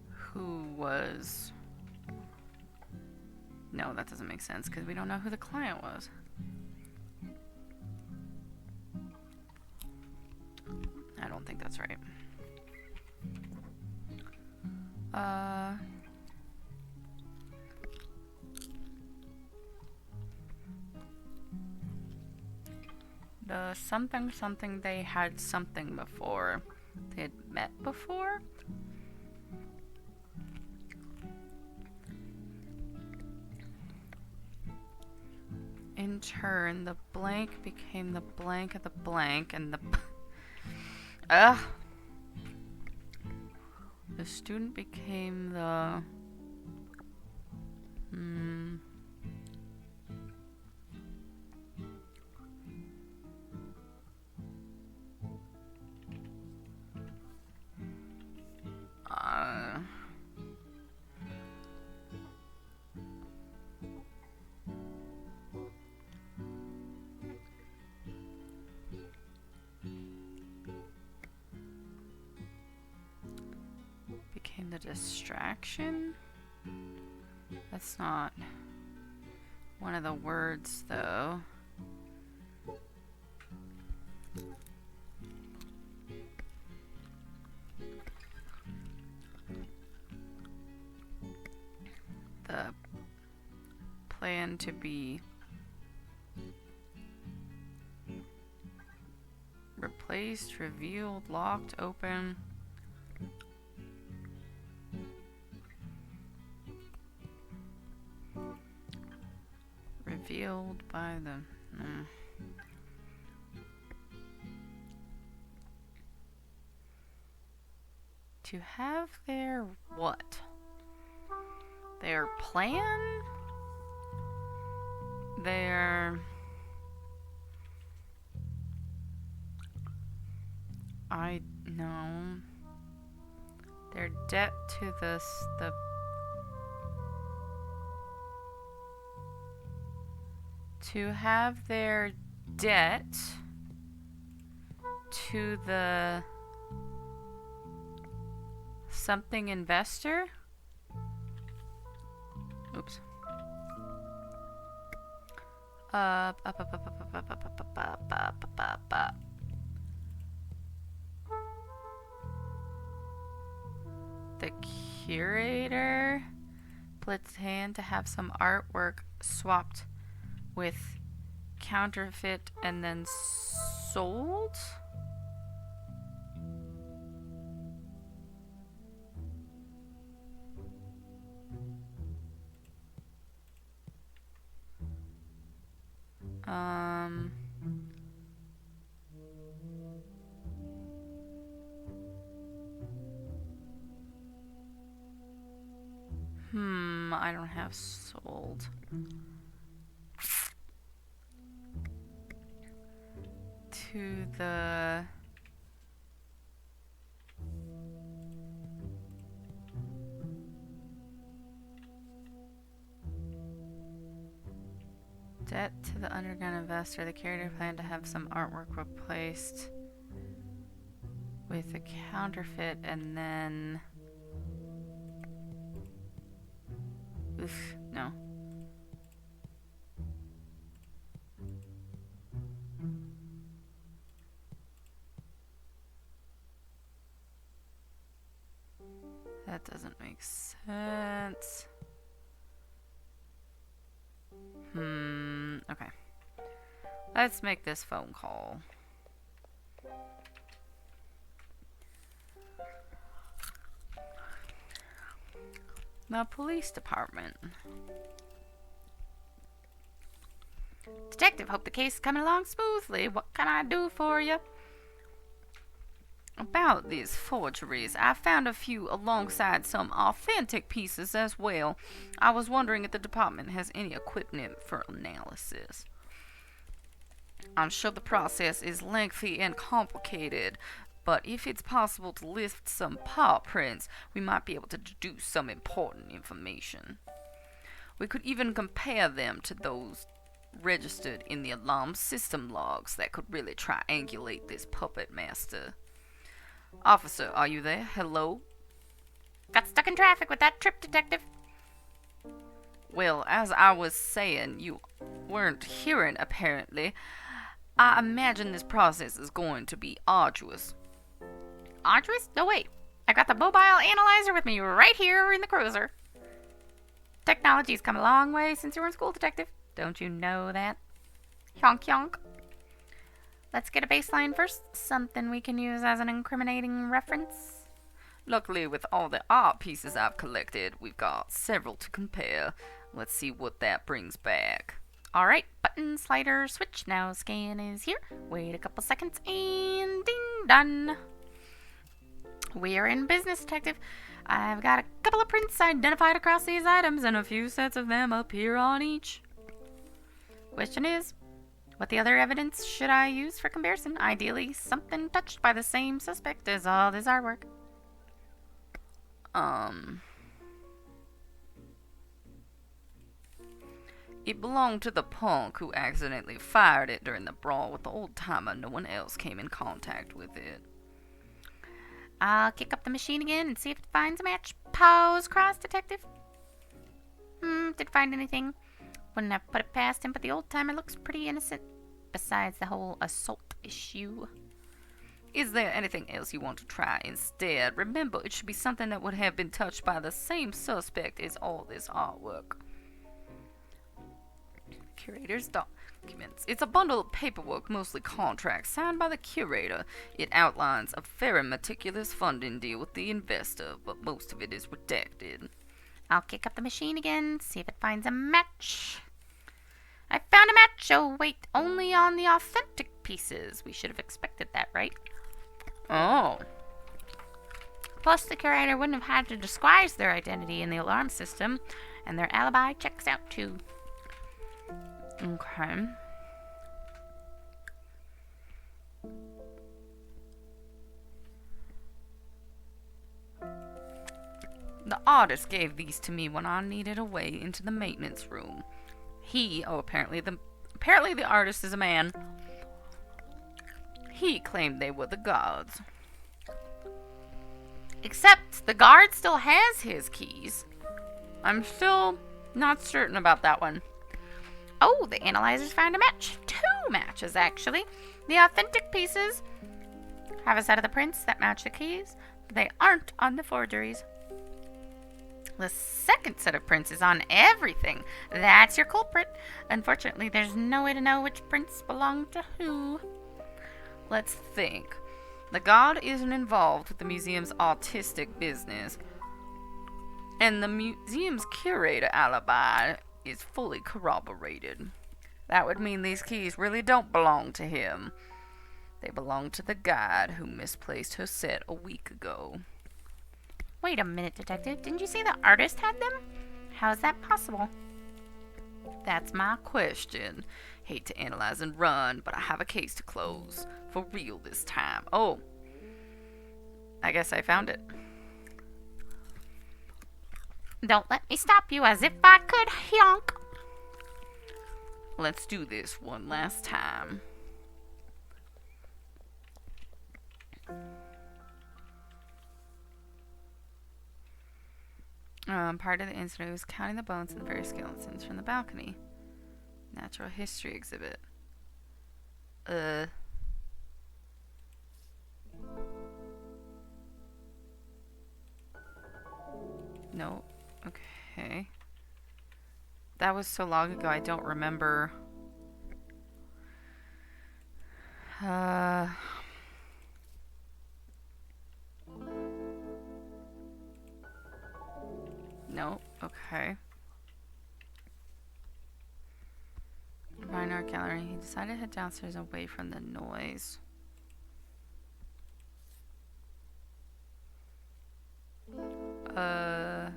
Who was... No, that doesn't make sense because we don't know who the client was. I don't think that's right. The something they had something before. They had met before? In turn, the blank became the blank of the blank, and the... The student became the... Became the distraction? That's not one of the words, though. The plan to be replaced, revealed, locked, open. Revealed by the... To have their what? Their plan? Their... I know. Their debt to the to have their debt to the something investor. Oops. The curator put its hand to have some artwork swapped with counterfeit and then sold? I don't have sold. To the... Debt to the underground investor. The curator planned to have some artwork replaced with a counterfeit and then... Oof, no. That doesn't make sense. Okay. Let's make this phone call. The police department. Detective, hope the case is coming along smoothly. What can I do for you? About these forgeries, I found a few alongside some authentic pieces as well. I was wondering if the department has any equipment for analysis. I'm sure the process is lengthy and complicated, but if it's possible to lift some paw prints, we might be able to deduce some important information. We could even compare them to those registered in the alarm system logs that could really triangulate this puppet master. Officer, are you there? Hello? Got stuck in traffic with that trip, Detective. Well, as I was saying, you weren't hearing, apparently. I imagine this process is going to be arduous. Arduous? No, wait. I got the mobile analyzer with me right here in the cruiser. Technology's come a long way since you were in school, Detective. Don't you know that? Yonk yonk. Let's get a baseline first. Something we can use as an incriminating reference. Luckily, with all the art pieces I've collected, we've got several to compare. Let's see what that brings back. Alright, button, slider, switch. Now scan is here. Wait a couple seconds and ding, done. We're in business, Detective. I've got a couple of prints identified across these items and a few sets of them appear on each. Question is, what the other evidence should I use for comparison? Ideally, something touched by the same suspect as all this artwork. It belonged to the punk who accidentally fired it during the brawl with the old-timer. No one else came in contact with it. I'll kick up the machine again and see if it finds a match. Pause cross, Detective. Did find anything. Wouldn't have put it past him, but the old-timer looks pretty innocent. Besides the whole assault issue. Is there anything else you want to try instead? Remember, it should be something that would have been touched by the same suspect as all this artwork. Curator's documents. It's a bundle of paperwork, mostly contracts, signed by the curator. It outlines a very meticulous funding deal with the investor, but most of it is redacted. I'll kick up the machine again, see if it finds a match. I found a match. Oh, wait, only on the authentic pieces. We should have expected that, right? Oh. Plus, the curator wouldn't have had to disguise their identity in the alarm system, and their alibi checks out, too. Okay. The artist gave these to me when I needed a way into the maintenance room. Apparently the artist is a man. He claimed they were the guards. Except the guard still has his keys. I'm still not certain about that one. Oh, the analyzers found a match. 2 matches, actually. The authentic pieces have a set of the prints that match the keys, but they aren't on the forgeries. The second set of prints is on everything. That's your culprit. Unfortunately, there's no way to know which prints belong to who. Let's think. The guard isn't involved with the museum's artistic business, and the museum's curator alibi is fully corroborated. That would mean these keys really don't belong to him. They belong to the guide who misplaced her set a week ago. Wait a minute, Detective. Didn't you say the artist had them? How is that possible? That's my question. Hate to analyze and run, but I have a case to close. For real this time. Oh. I guess I found it. Don't let me stop you as if I could, honk. Let's do this one last time. Part of the incident was counting the bones and the various skeletons from the balcony. Natural history exhibit. No. Okay. That was so long ago, I don't remember. No. Okay. Fine art gallery. He decided to head downstairs away from the noise. The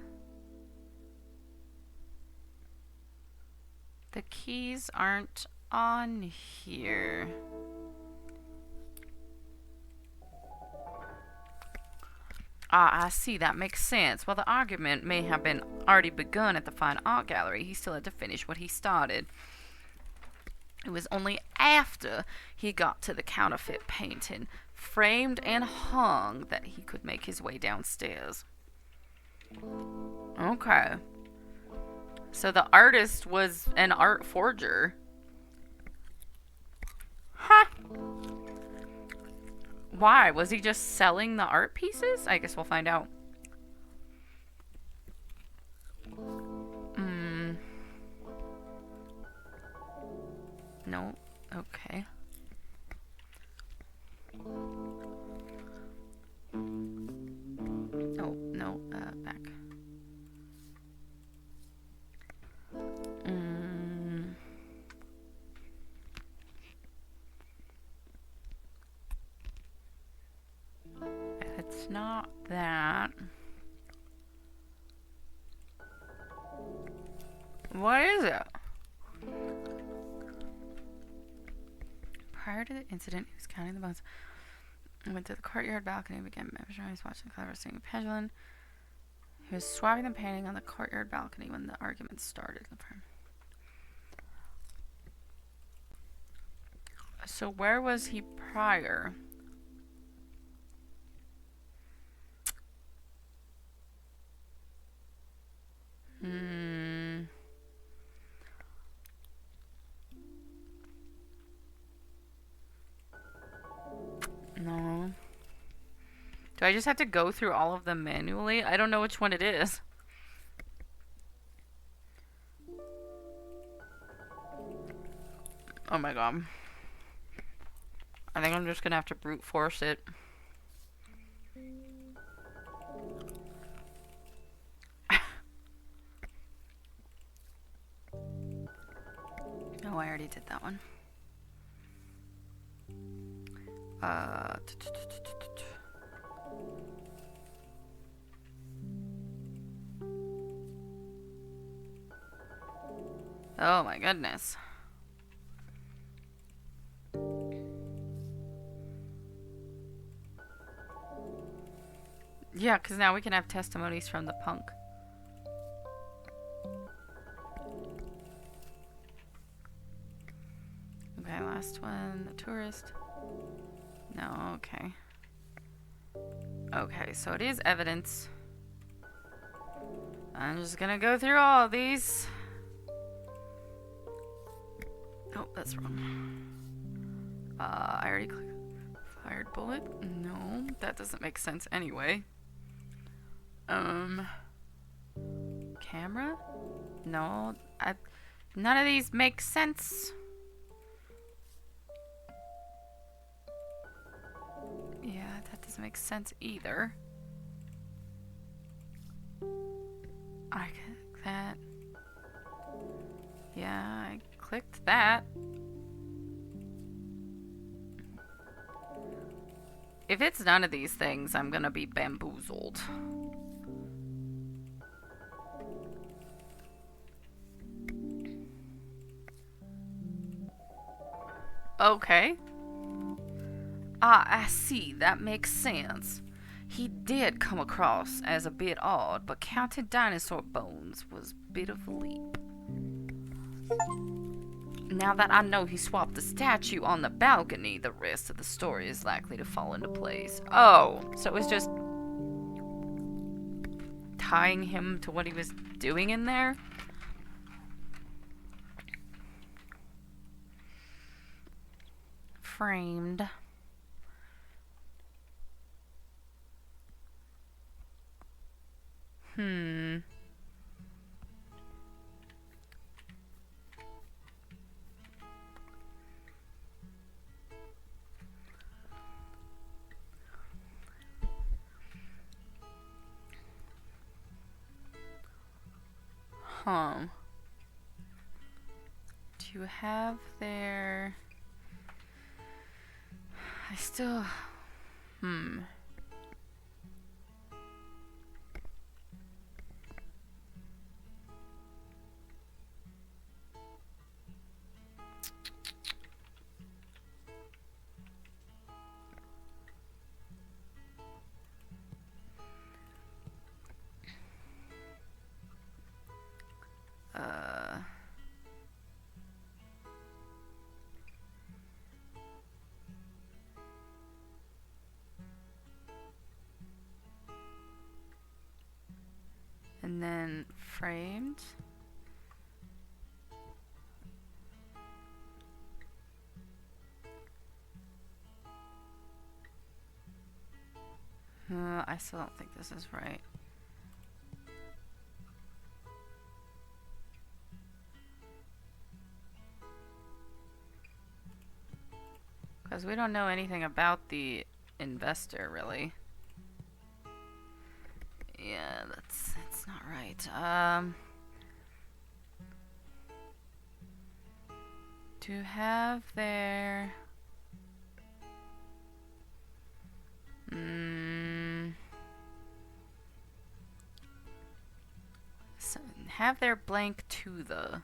keys aren't on here. Ah, I see. That makes sense. While the argument may have been already begun at the Fine Art Gallery, he still had to finish what he started. It was only after he got to the counterfeit painting, framed and hung, that he could make his way downstairs. Okay. So the artist was an art forger. Huh. Why? Was he just selling the art pieces? I guess we'll find out. No. Okay. Oh, no. Back. It's not that. What is it? Prior to the incident, he was counting the bones. He went to the courtyard balcony and began measuring. He was watching the clever singing pendulum. He was swabbing the painting on the courtyard balcony when the argument started. So where was he prior? No. Do I just have to go through all of them manually? I don't know which one it is. Oh my god. I think I'm just gonna have to brute force it. Oh, I already did that one. Oh my goodness. Yeah, because now we can have testimonies from the punk. Okay, last one. The tourist. No, okay. Okay, so it is evidence. I'm just gonna go through all of these. Oh, that's wrong. I already clicked. Fired bullet? No, that doesn't make sense anyway. Camera? No, none of these make sense. Yeah, that doesn't make sense either. I clicked that. Yeah, I clicked that. If it's none of these things, I'm gonna be bamboozled. Okay. Ah, I see. That makes sense. He did come across as a bit odd, but counting dinosaur bones was a bit of a leap. Now that I know he swapped the statue on the balcony, the rest of the story is likely to fall into place. Oh, so it was just tying him to what he was doing in there? Framed. Hmm. Huh. Do you have their... I still... Hmm. Uh... And then framed. I still don't think this is right. Because we don't know anything about the investor, really. Yeah, that's not right. To have their... So have their blank to the...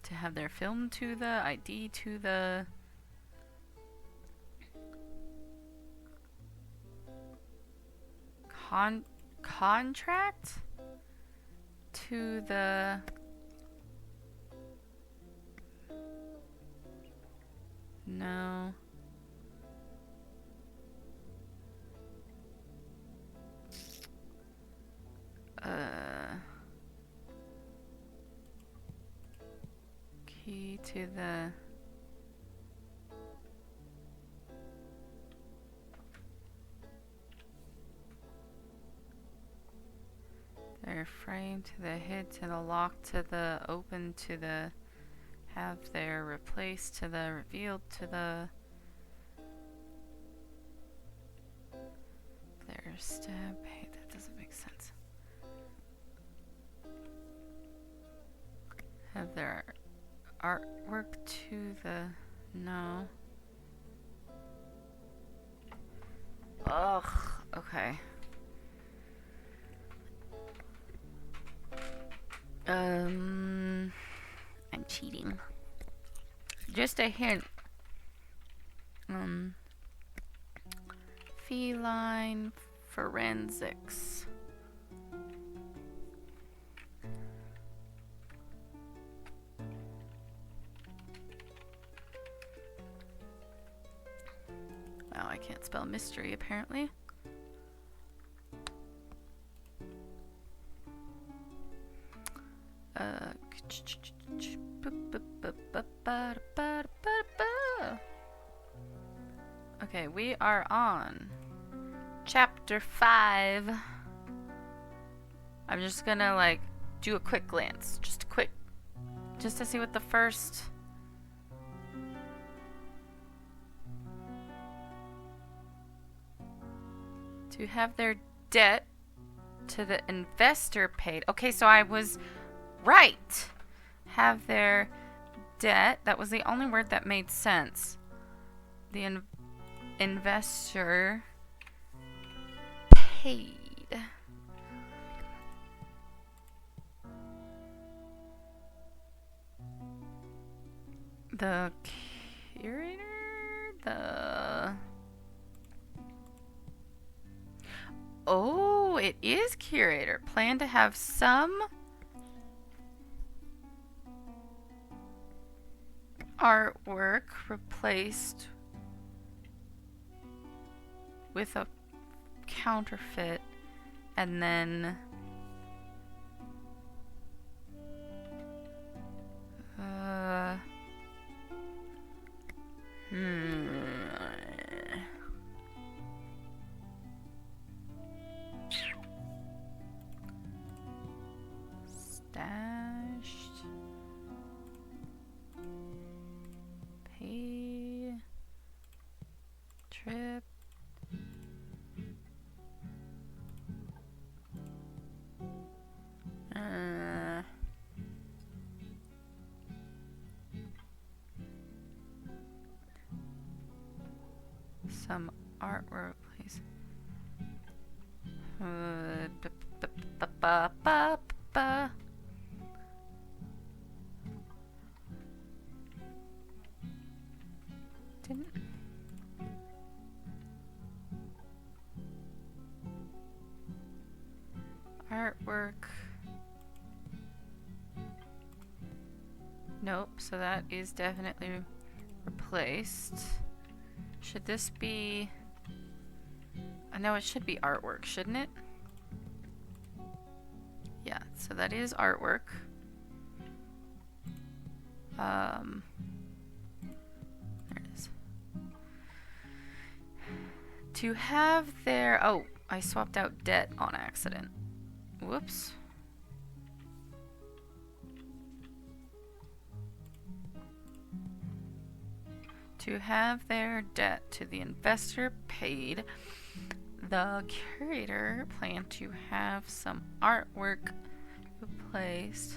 To have their film to the, ID to the... Contract? To the... No. Key to the... Their frame to the hid to the lock to the open to the... Have their replaced to the revealed to the... Their stab... Hey, that doesn't make sense. Have their artwork to the... No. Ugh, okay. I'm cheating. Just a hint. Feline forensics. Wow, I can't spell mystery apparently. Okay, we are on chapter 5. I'm just gonna like do a quick glance, just to see what the first... To have their debt to the investor paid. Okay, so I was right. Have their debt. That was the only word that made sense. The investor paid. The curator? The... Oh, it is curator. Plan to have some artwork replaced with a counterfeit, and then stashed, pay, trip, some artwork, please. Didn't. Artwork. Nope, so that is definitely replaced. Should this be... I know it should be artwork, shouldn't it? Yeah, so that is artwork. There it is. To have their... Oh, I swapped out debt on accident. Whoops. To have their debt to the investor paid, the curator planned to have some artwork replaced.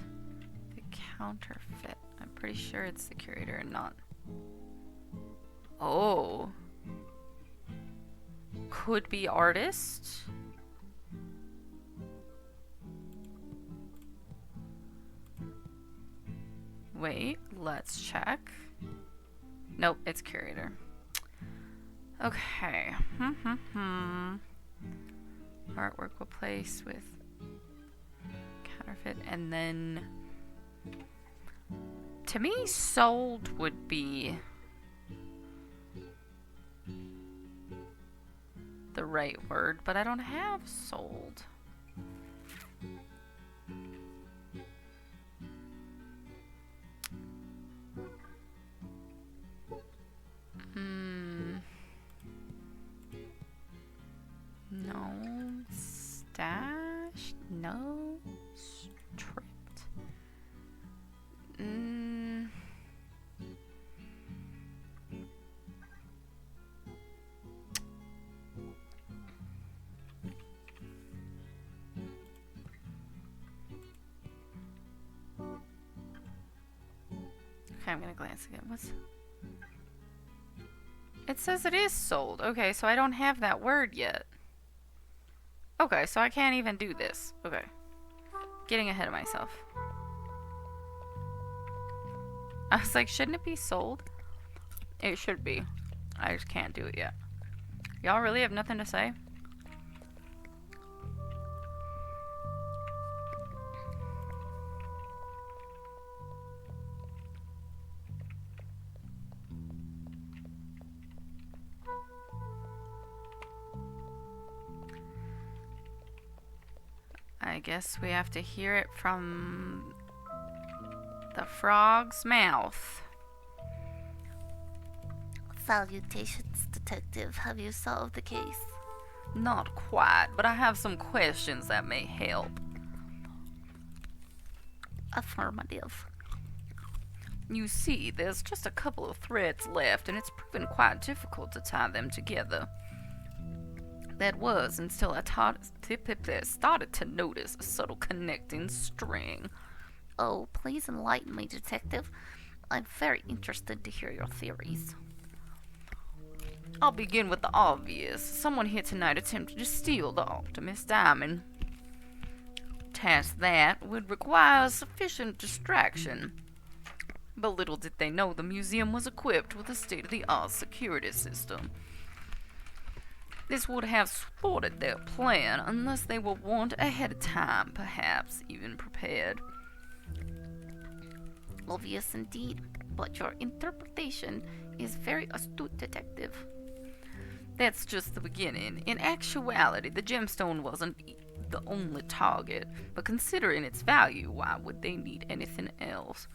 The counterfeit. I'm pretty sure it's the curator and not. Oh. Could be artist. Wait, let's check. Nope, it's curator. Okay. Artwork replaced with counterfeit, and then to me, sold would be the right word, but I don't have sold. No. Stashed? No. Stripped? Okay, I'm gonna glance again. What's... It says it is sold. Okay, so I don't have that word yet. Okay, so I can't even do this. Okay. Getting ahead of myself. I was like, shouldn't it be sold? It should be. I just can't do it yet. Y'all really have nothing to say? I guess we have to hear it from the frog's mouth. Salutations, detective. Have you solved the case? Not quite, but I have some questions that may help. Affirmative. You see, there's just a couple of threads left, and it's proven quite difficult to tie them together. That was until I started to notice a subtle connecting string. Oh, please enlighten me, detective. I'm very interested to hear your theories. I'll begin with the obvious. Someone here tonight attempted to steal the Optimus Diamond. Task that would require sufficient distraction. But little did they know the museum was equipped with a state-of-the-art security system. This would have thwarted their plan unless they were warned ahead of time, perhaps even prepared. Obvious indeed, but your interpretation is very astute, Detective. That's just the beginning. In actuality, the gemstone wasn't the only target, but considering its value, why would they need anything else?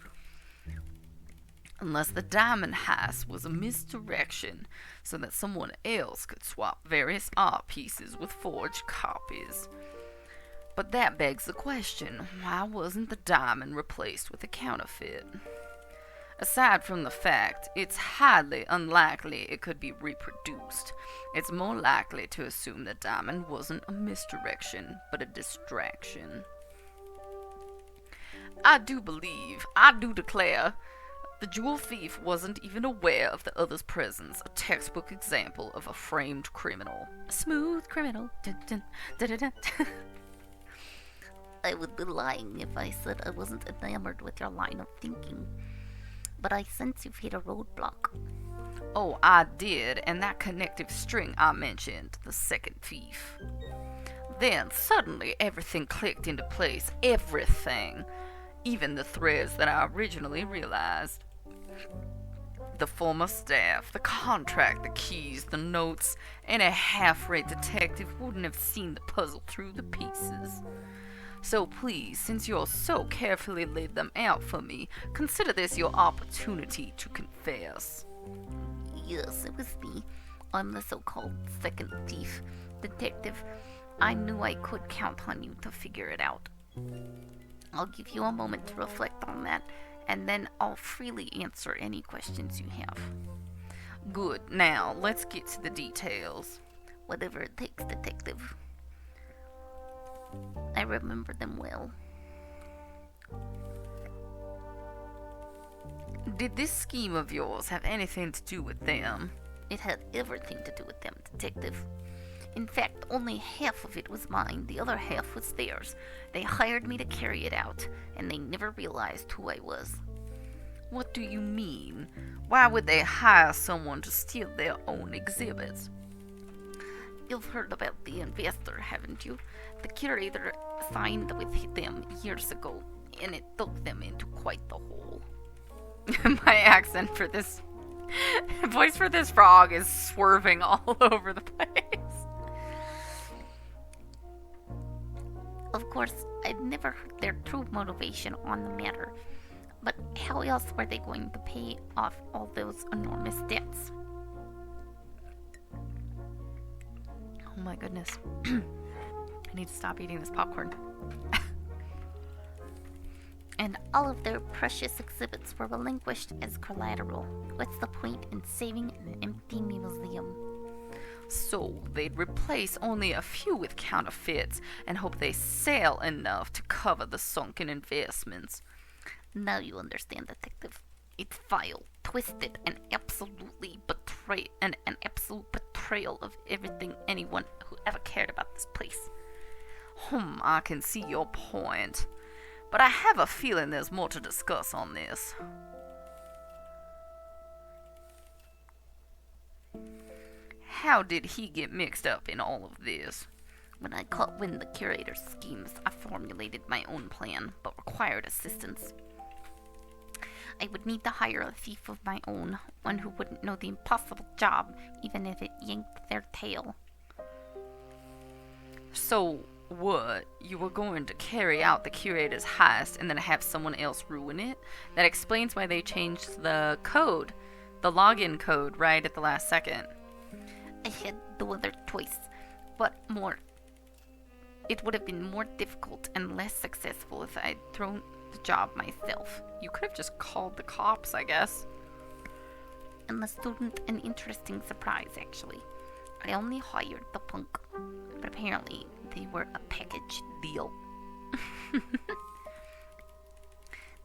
Unless the diamond heist was a misdirection so that someone else could swap various art pieces with forged copies. But that begs the question, why wasn't the diamond replaced with a counterfeit? Aside from the fact it's highly unlikely it could be reproduced, it's more likely to assume the diamond wasn't a misdirection, but a distraction. I do declare, the jewel thief wasn't even aware of the other's presence, a textbook example of a framed criminal. A smooth criminal. Dun, dun, dun, dun, dun. I would be lying if I said I wasn't enamored with your line of thinking. But I sense you've hit a roadblock. Oh, I did, and that connective string I mentioned, the second thief. Then, suddenly, everything clicked into place. Everything. Even the threads that I originally realized. The former staff, the contract, the keys, the notes. Any half-rate detective wouldn't have seen the puzzle through the pieces. So please, since you're so carefully laid them out for me, consider this your opportunity to confess. Yes, it was me. I'm the so-called second thief. Detective, I knew I could count on you to figure it out. I'll give you a moment to reflect on that, and then I'll freely answer any questions you have. Good. Now, let's get to the details. Whatever it takes, Detective. I remember them well. Did this scheme of yours have anything to do with them? It had everything to do with them, Detective. In fact, only half of it was mine, the other half was theirs. They hired me to carry it out, and they never realized who I was. What do you mean? Why would they hire someone to steal their own exhibits? You've heard about the investor, haven't you? The curator signed with them years ago, and it took them into quite the hole. My accent for this voice for this frog is swerving all over the place. Of course, I'd never heard their true motivation on the matter, but how else were they going to pay off all those enormous debts? Oh my goodness. I need to stop eating this popcorn. And all of their precious exhibits were relinquished as collateral. What's the point in saving an empty museum? So they'd replace only a few with counterfeits and hope they sell enough to cover the sunken investments. Now you understand, Detective. It's vile, twisted, and absolutely an absolute betrayal of everything anyone who ever cared about this place. I can see your point. But I have a feeling there's more to discuss on this. How did he get mixed up in all of this? When I caught wind of the curator's schemes, I formulated my own plan, but required assistance. I would need to hire a thief of my own, one who wouldn't know the impossible job, even if it yanked their tail. So, what? You were going to carry out the curator's heist and then have someone else ruin it? That explains why they changed the code, the login code, right at the last second. I had no other choice, but it would have been more difficult and less successful if I had thrown the job myself. You could have just called the cops, I guess. And the student an interesting surprise, actually. I only hired the punk, but apparently they were a package deal.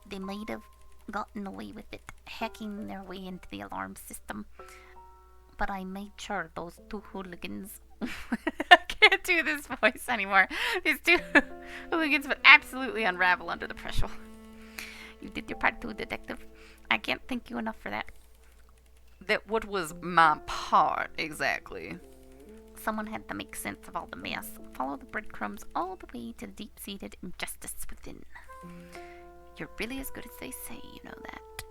They might have gotten away with it, hacking their way into the alarm system, but I made sure those two hooligans... I can't do this voice anymore. These two hooligans would absolutely unravel under the pressure. You did your part too, Detective. I can't thank you enough for that. That what was my part, exactly? Someone had to make sense of all the mess. Follow the breadcrumbs all the way to the deep-seated injustice within. You're really as good as they say, you know that.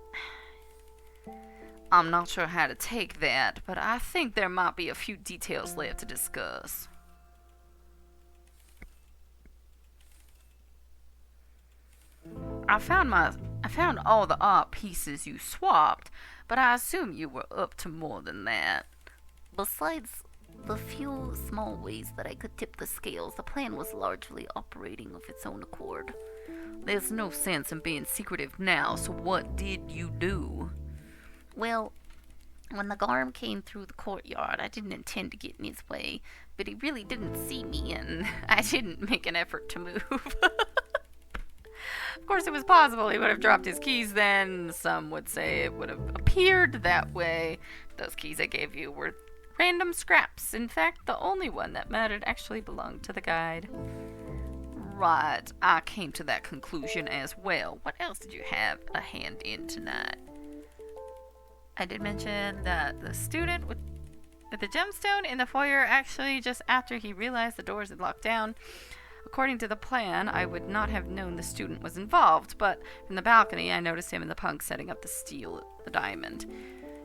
I'm not sure how to take that, but I think there might be a few details left to discuss. I found all the art pieces you swapped, but I assume you were up to more than that. Besides the few small ways that I could tip the scales, the plan was largely operating of its own accord. There's no sense in being secretive now, so what did you do? Well, when the Garm came through the courtyard, I didn't intend to get in his way, but he really didn't see me, and I didn't make an effort to move. Of course, it was possible he would have dropped his keys then. Some would say it would have appeared that way. Those keys I gave you were random scraps. In fact, the only one that mattered actually belonged to the guide. Right, I came to that conclusion as well. What else did you have a hand in tonight? I did mention that the student with the gemstone in the foyer actually just after he realized the doors had locked down. According to the plan, I would not have known the student was involved, but from the balcony I noticed him and the punk setting up the diamond.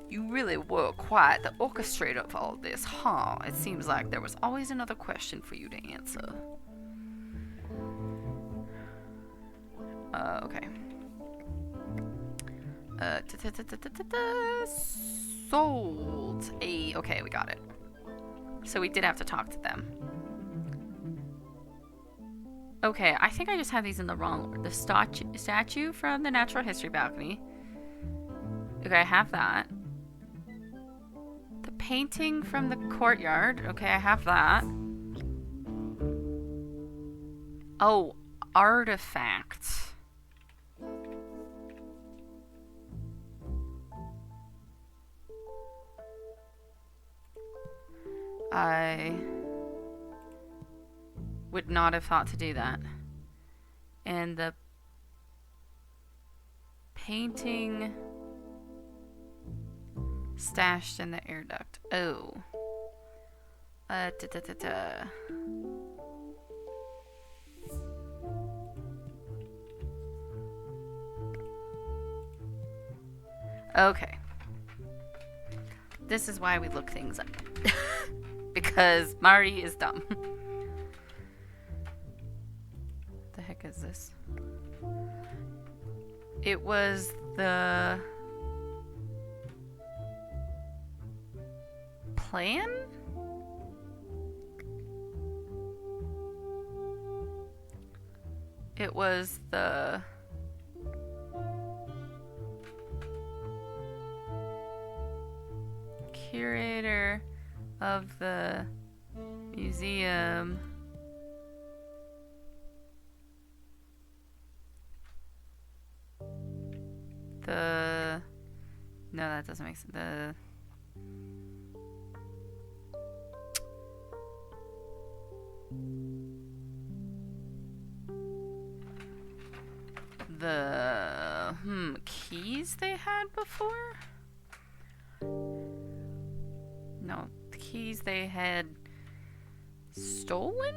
You really were quite the orchestrator of all this, huh? It seems like there was always another question for you to answer. Okay. Sold. Okay, we got it. So we did have to talk to them. Okay, I think I just had these in the wrong order. The statue from the natural history balcony. Okay, I have that. The painting from the courtyard. Okay, I have that. Oh, artifact. I would not have thought to do that. And the painting stashed in the air duct. Oh. Okay. This is why we look things up. Because Mari is dumb. The heck is this? It was the plan? It was the curator of the museum. No, that doesn't make sense. The keys they had before? No, the keys they had stolen?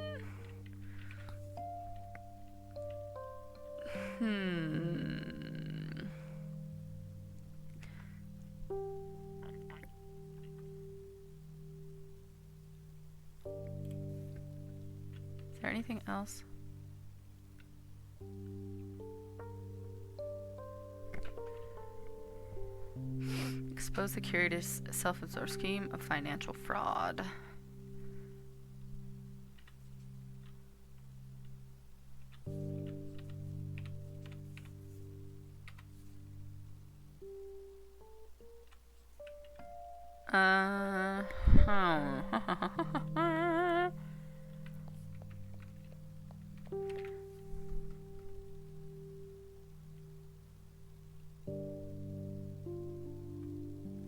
Is there anything else? Expose the curator's self-absorbed scheme of financial fraud.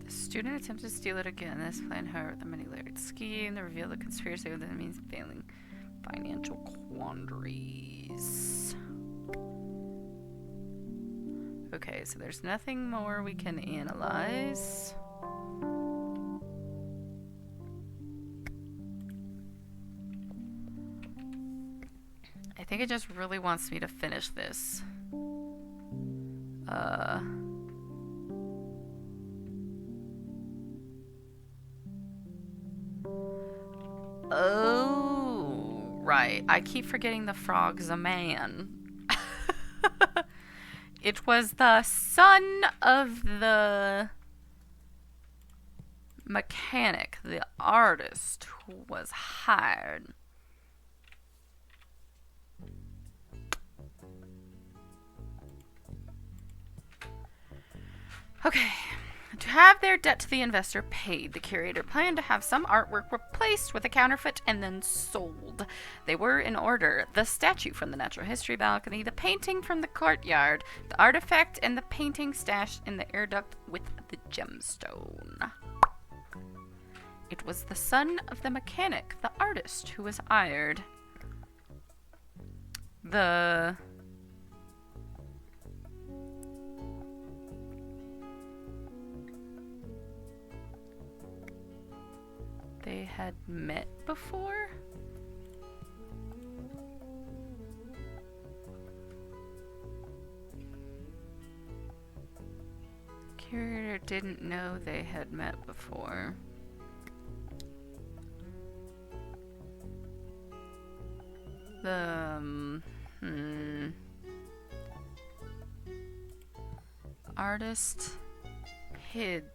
The student attempted to steal it again. This plan, however, the many-layered scheme that revealed the conspiracy with the means of failing financial quandaries. Okay, so there's nothing more we can analyze. I think it just really wants me to finish this. Oh, right. I keep forgetting the frog's a man. It was the son of the mechanic, the artist, who was hired. Okay. To have their debt to the investor paid, the curator planned to have some artwork replaced with a counterfeit and then sold. They were in order: the statue from the natural history balcony, the painting from the courtyard, the artifact, and the painting stashed in the air duct with the gemstone. It was the son of the mechanic, the artist, who was hired. They had met before? Curator didn't know they had met before. Artist hid.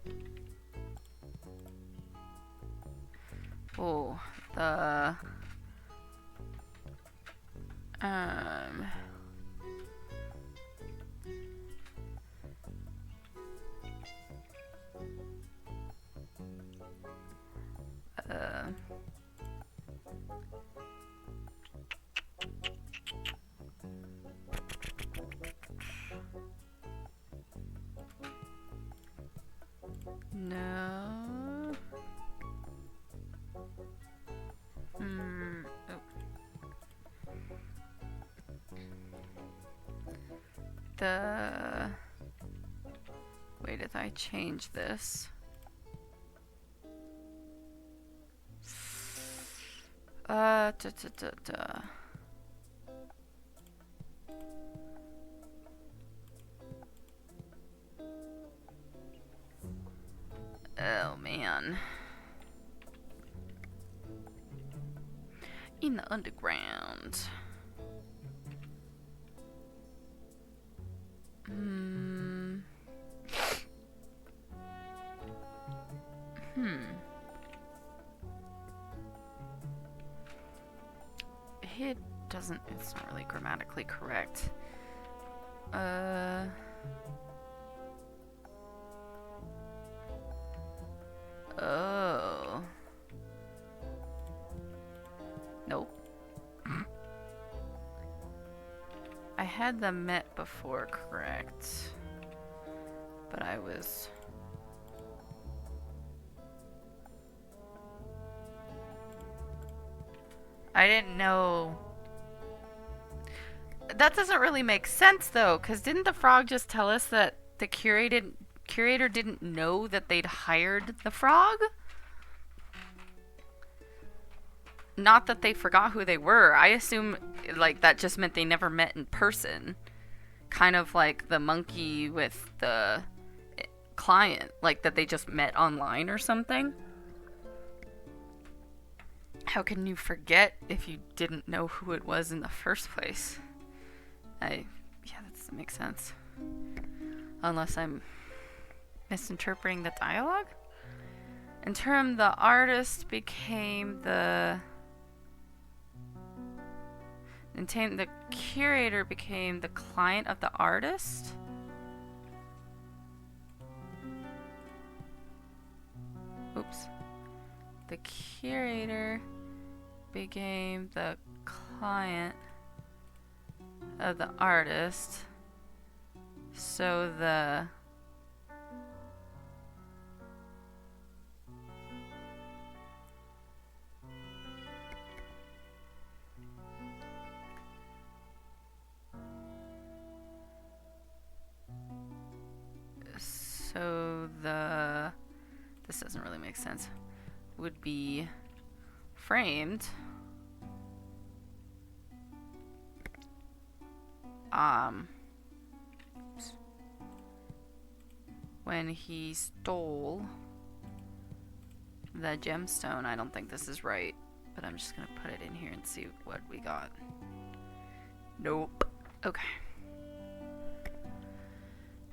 Oh, the no. Wait, if I change this? Oh, man. In the underground. It doesn't, it's not really grammatically correct. Oh. Nope. I had them met before, correct? But I didn't know. That doesn't really make sense, though, because didn't the frog just tell us that the curator didn't know that they'd hired the frog? Not that they forgot who they were. I assume, like, that just meant they never met in person. Kind of like the monkey with the client, like that they just met online or something. How can you forget if you didn't know who it was in the first place? Yeah, that doesn't make sense. Unless I'm misinterpreting the dialogue? In turn, the artist became the curator became the client of the artist? Oops. The curator became the client of the artist. So the this doesn't really make sense. Would be framed. When he stole the gemstone. I don't think this is right, but I'm just gonna put it in here and see what we got. Nope. Okay.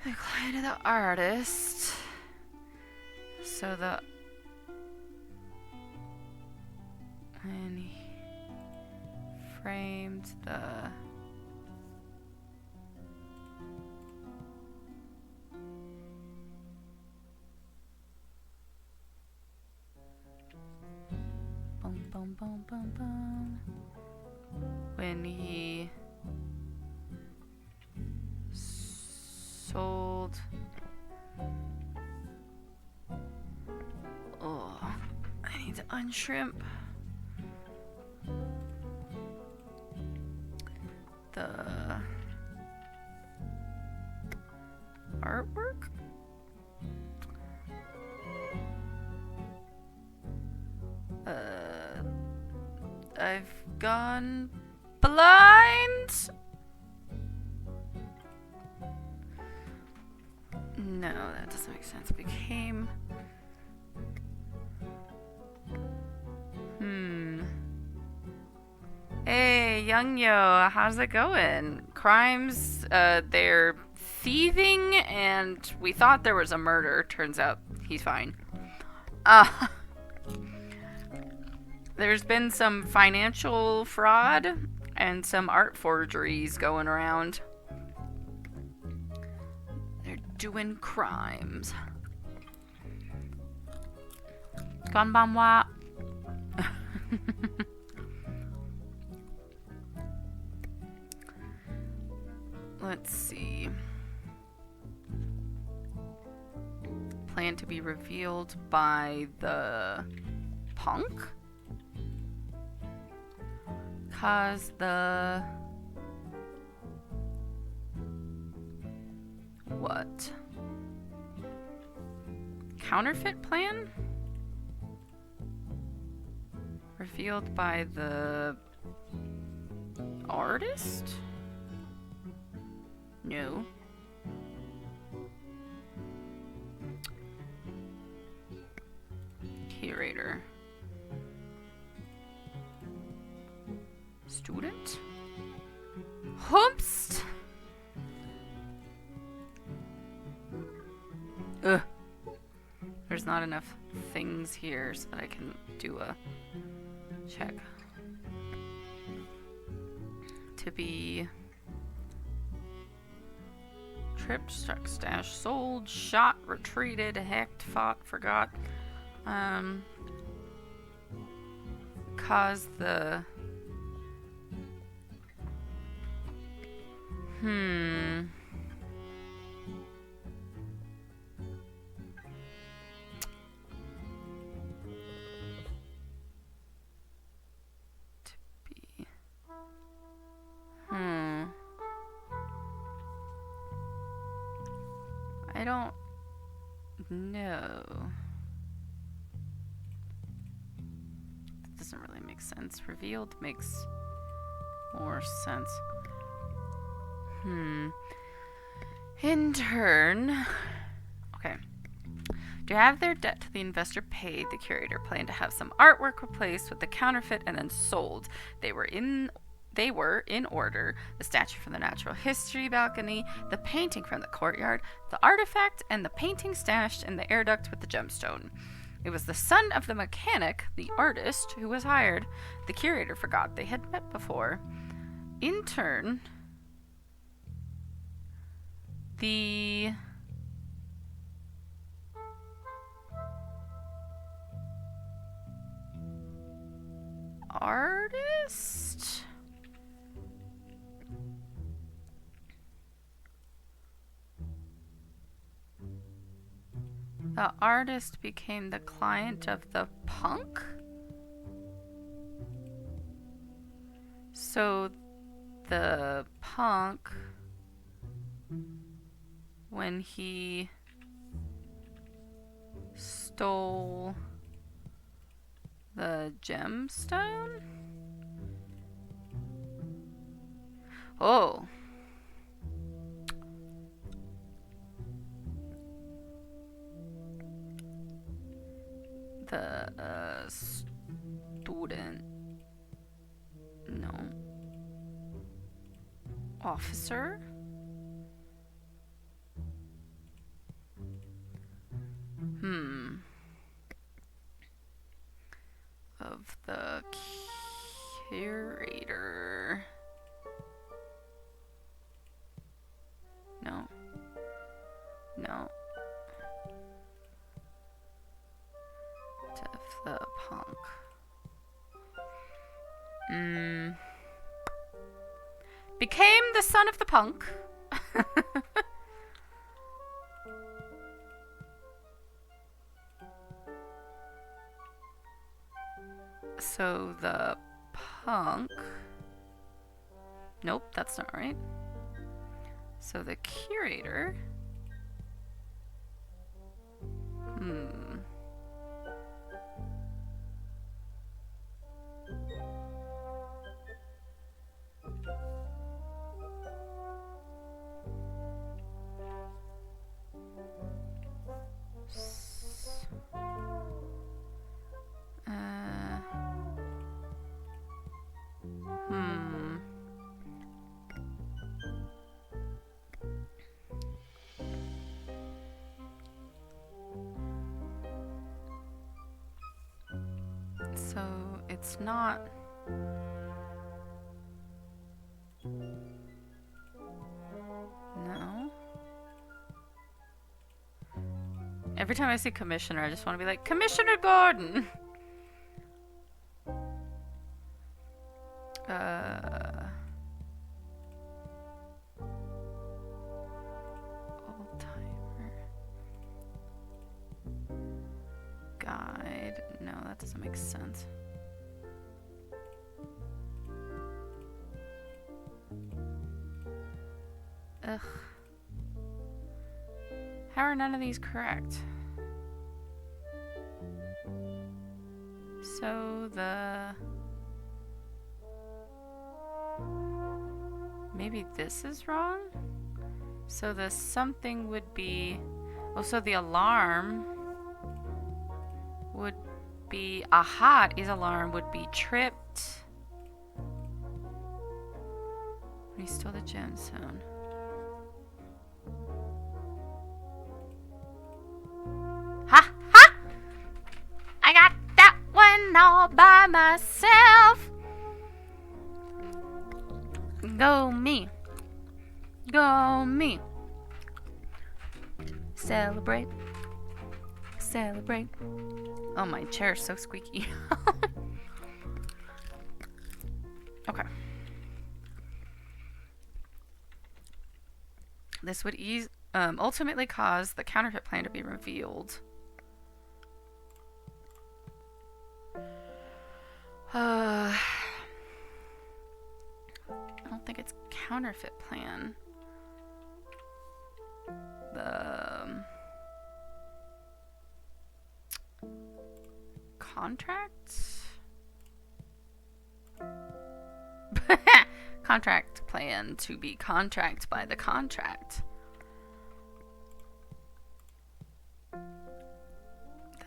The client of the artist. So and he framed the boom boom boom boom when he sold. Oh, I need to unshrimp the artwork. I've gone blind. No, that doesn't make sense. Became. Hey, Young Yo, how's it going? Crimes, they're thieving, and we thought there was a murder. Turns out he's fine. There's been some financial fraud and some art forgeries going around. They're doing crimes. Konbanwa. Let's see. Plan to be revealed by the punk? Cause the... What? Counterfeit plan? Revealed by the artist? No. Curator. Student? Humst! Ugh. There's not enough things here so that I can do a check. To be tripped, struck, stashed, sold, shot, retreated, hacked, fought, forgot. Caused the... I don't know. That doesn't really make sense. Revealed makes more sense. In turn, okay. To have their debt to the investor paid, the curator planned to have some artwork replaced with the counterfeit and then sold. They were in order: the statue from the natural history balcony, the painting from the courtyard, the artifact, and the painting stashed in the air duct with the gemstone. It was the son of the mechanic, the artist, who was hired. The curator forgot they had met before. In turn, the artist? The artist became the client of the punk? So the punk, when he stole the gemstone? Oh. The student. No. Officer? Of the curator. No. No. Of the punk. Became the son of the punk. So the punk. Nope, that's not right. So the curator. So it's not. No. Every time I see Commissioner, I just want to be like, Commissioner Gordon! Old timer. Guide. No, that doesn't make sense. Ugh. How are none of these correct? So the... Maybe this is wrong? So the something would be... Oh, so the alarm would be... Aha, his alarm would be tripped. When he stole the gemstone. Ha! Ha! I got that one all by myself. Go me. Go me. Celebrate. Celebrate. Oh, my chair's so squeaky. Okay. This would ultimately cause the counterfeit plan to be revealed. I don't think it's counterfeit plan. The contract? Contract plan to be contract by the contract.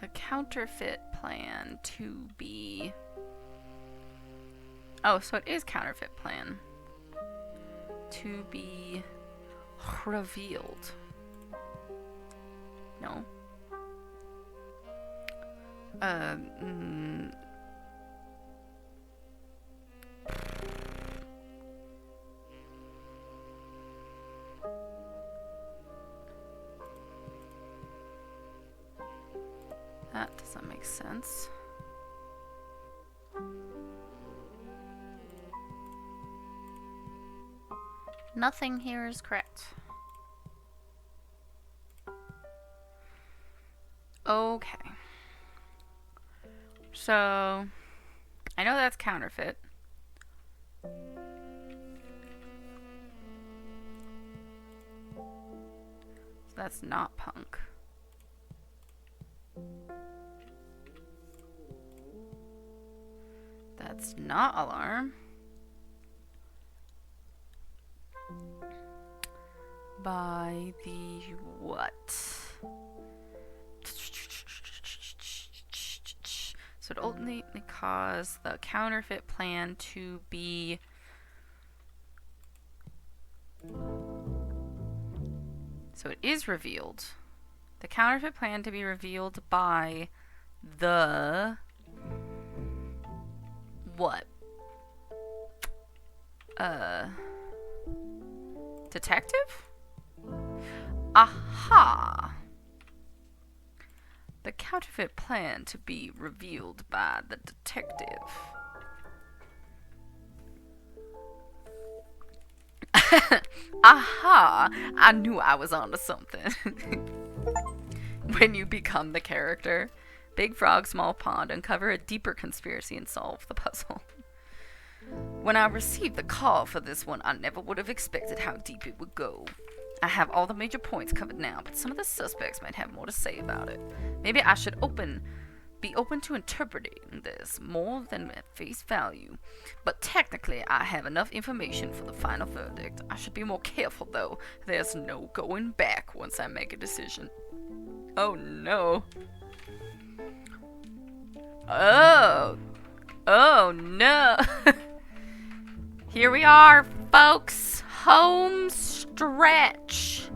The counterfeit plan to be... Oh, so it is counterfeit plan. To be revealed. No. That doesn't make sense. Nothing here is correct. Okay. So, I know that's counterfeit. So that's not punk. That's not alarm. By the what? So it ultimately caused the counterfeit plan to be so it is revealed. The counterfeit plan to be revealed by the what? Detective? Aha! The counterfeit plan to be revealed by the detective. Aha! I knew I was onto something. When you become the character, Big Frog, Small Pond, uncover a deeper conspiracy and solve the puzzle. When I received the call for this one, I never would have expected how deep it would go. I have all the major points covered now, but some of the suspects might have more to say about it. Maybe I should be open to interpreting this more than at face value. But technically, I have enough information for the final verdict. I should be more careful, though. There's no going back once I make a decision. Oh, no. Oh. Oh, no. Here we are, folks. Home stretch.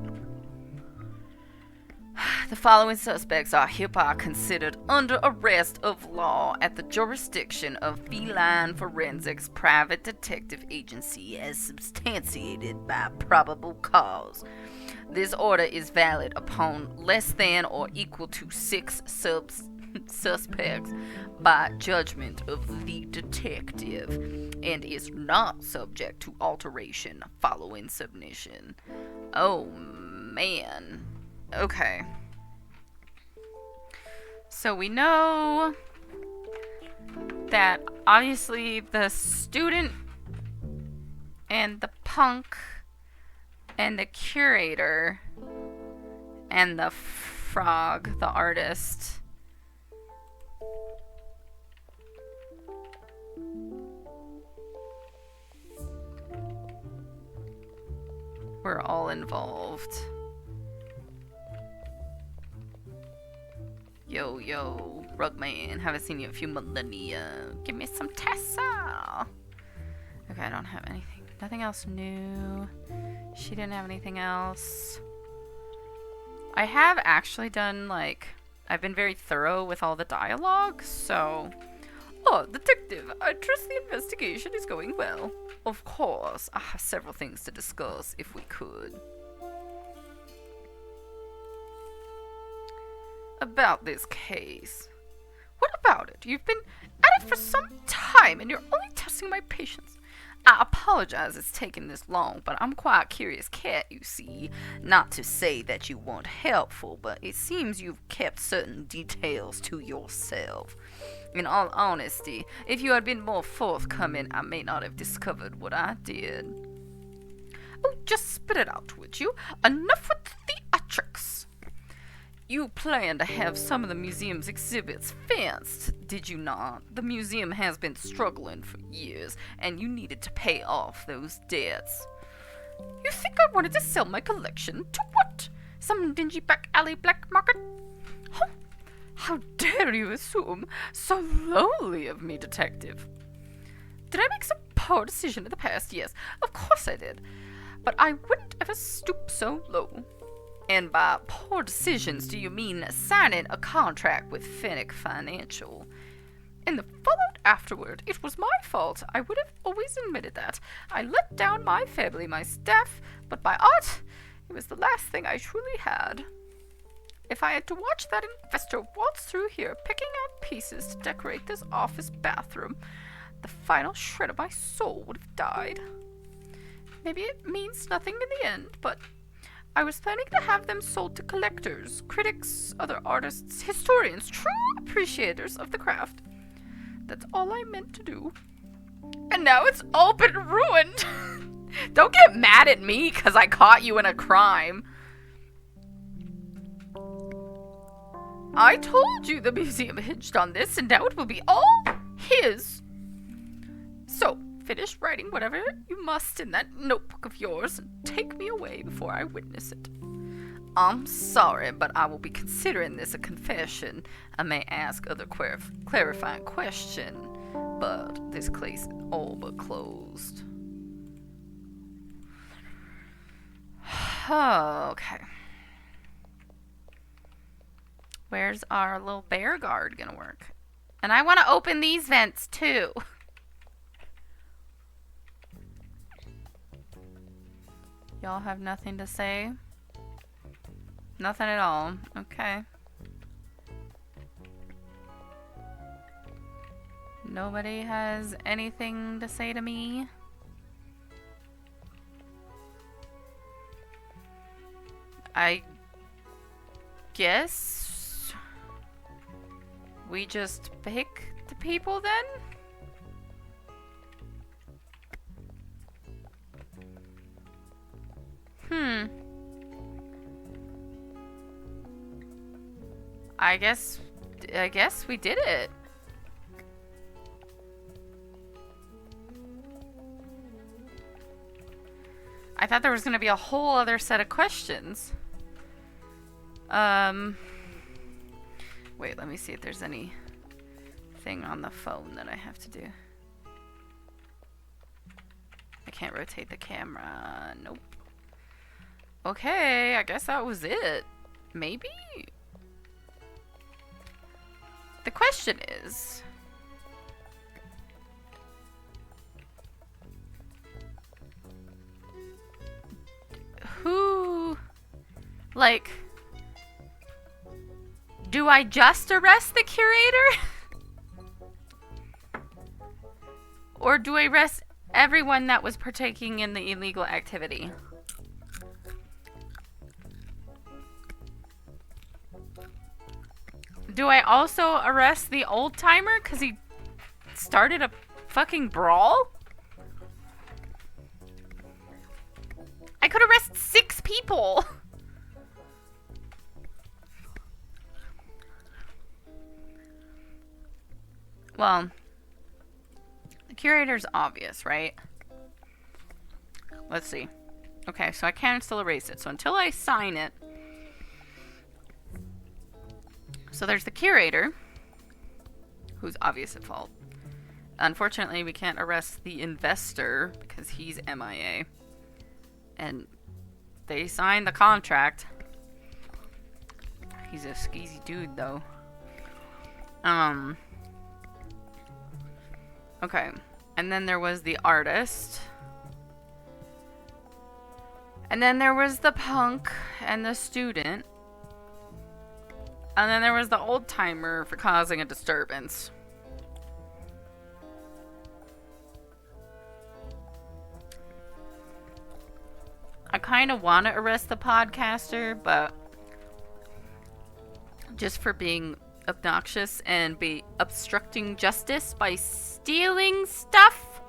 The following suspects are hereby considered under arrest of law at the jurisdiction of Feline Forensics Private Detective Agency as substantiated by probable cause. This order is valid upon less than or equal to 6 suspects by judgment of the detective and is not subject to alteration following submission. Oh, man. Okay. So we know that obviously the student and the punk and the curator and the frog, the artist, were all involved. Yo, Rugman, haven't seen you in a few millennia. Give me some Tessa. Okay, I don't have anything. Nothing else new. She didn't have anything else. I have actually done, I've been very thorough with all the dialogue, so... Oh, detective, I trust the investigation is going well. Of course, I have several things to discuss if we could. About this case. What about it? You've been at it for some time and you're only testing my patience. I apologize it's taken this long, but I'm quite a curious cat, you see. Not to say that you weren't helpful, but it seems you've kept certain details to yourself. In all honesty, if you had been more forthcoming, I may not have discovered what I did. Oh, just spit it out, would you? Enough with the theatrics. You planned to have some of the museum's exhibits fenced, did you not? The museum has been struggling for years, and you needed to pay off those debts. You think I wanted to sell my collection? To what? Some dingy back alley black market? Oh, how dare you assume so lowly of me, detective? Did I make some poor decision in the past? Yes, of course I did. But I wouldn't ever stoop so low. And by poor decisions, do you mean signing a contract with Fennec Financial? In the fallout afterward, it was my fault. I would have always admitted that. I let down my family, my staff, but my art, it was the last thing I truly had. If I had to watch that investor waltz through here, picking out pieces to decorate this office bathroom, the final shred of my soul would have died. Maybe it means nothing in the end, but I was planning to have them sold to collectors, critics, other artists, historians, true appreciators of the craft. That's all I meant to do. And now it's all been ruined. Don't get mad at me because I caught you in a crime. I told you the museum hinged on this, and now it will be all his. So, finish writing whatever you must in that notebook of yours and take me away before I witness it. I'm sorry, but I will be considering this a confession. I may ask other clarifying question, but this case is all but closed. Okay. Where's our little bear guard gonna work? And I want to open these vents too. Y'all have nothing to say? Nothing at all. Okay. Nobody has anything to say to me? I guess we just pick the people then? I guess we did it. I thought there was going to be a whole other set of questions. Wait, let me see if there's anything on the phone that I have to do. I can't rotate the camera. Nope. Okay, I guess that was it. Maybe? The question is... who... like... do I just arrest the curator? Or do I arrest everyone that was partaking in the illegal activity? Do I also arrest the old timer because he started a fucking brawl? I could arrest 6 people. Well, the curator's obvious, right? Let's see. Okay, so I can still erase it. So until I sign it. So there's the curator, who's obvious at fault. Unfortunately, we can't arrest the investor because he's MIA. And they signed the contract. He's a skeezy dude, though. Okay. And then there was the artist. And then there was the punk and the student. And then there was the old timer for causing a disturbance. I kind of want to arrest the podcaster, but just for being obnoxious and be obstructing justice by stealing stuff.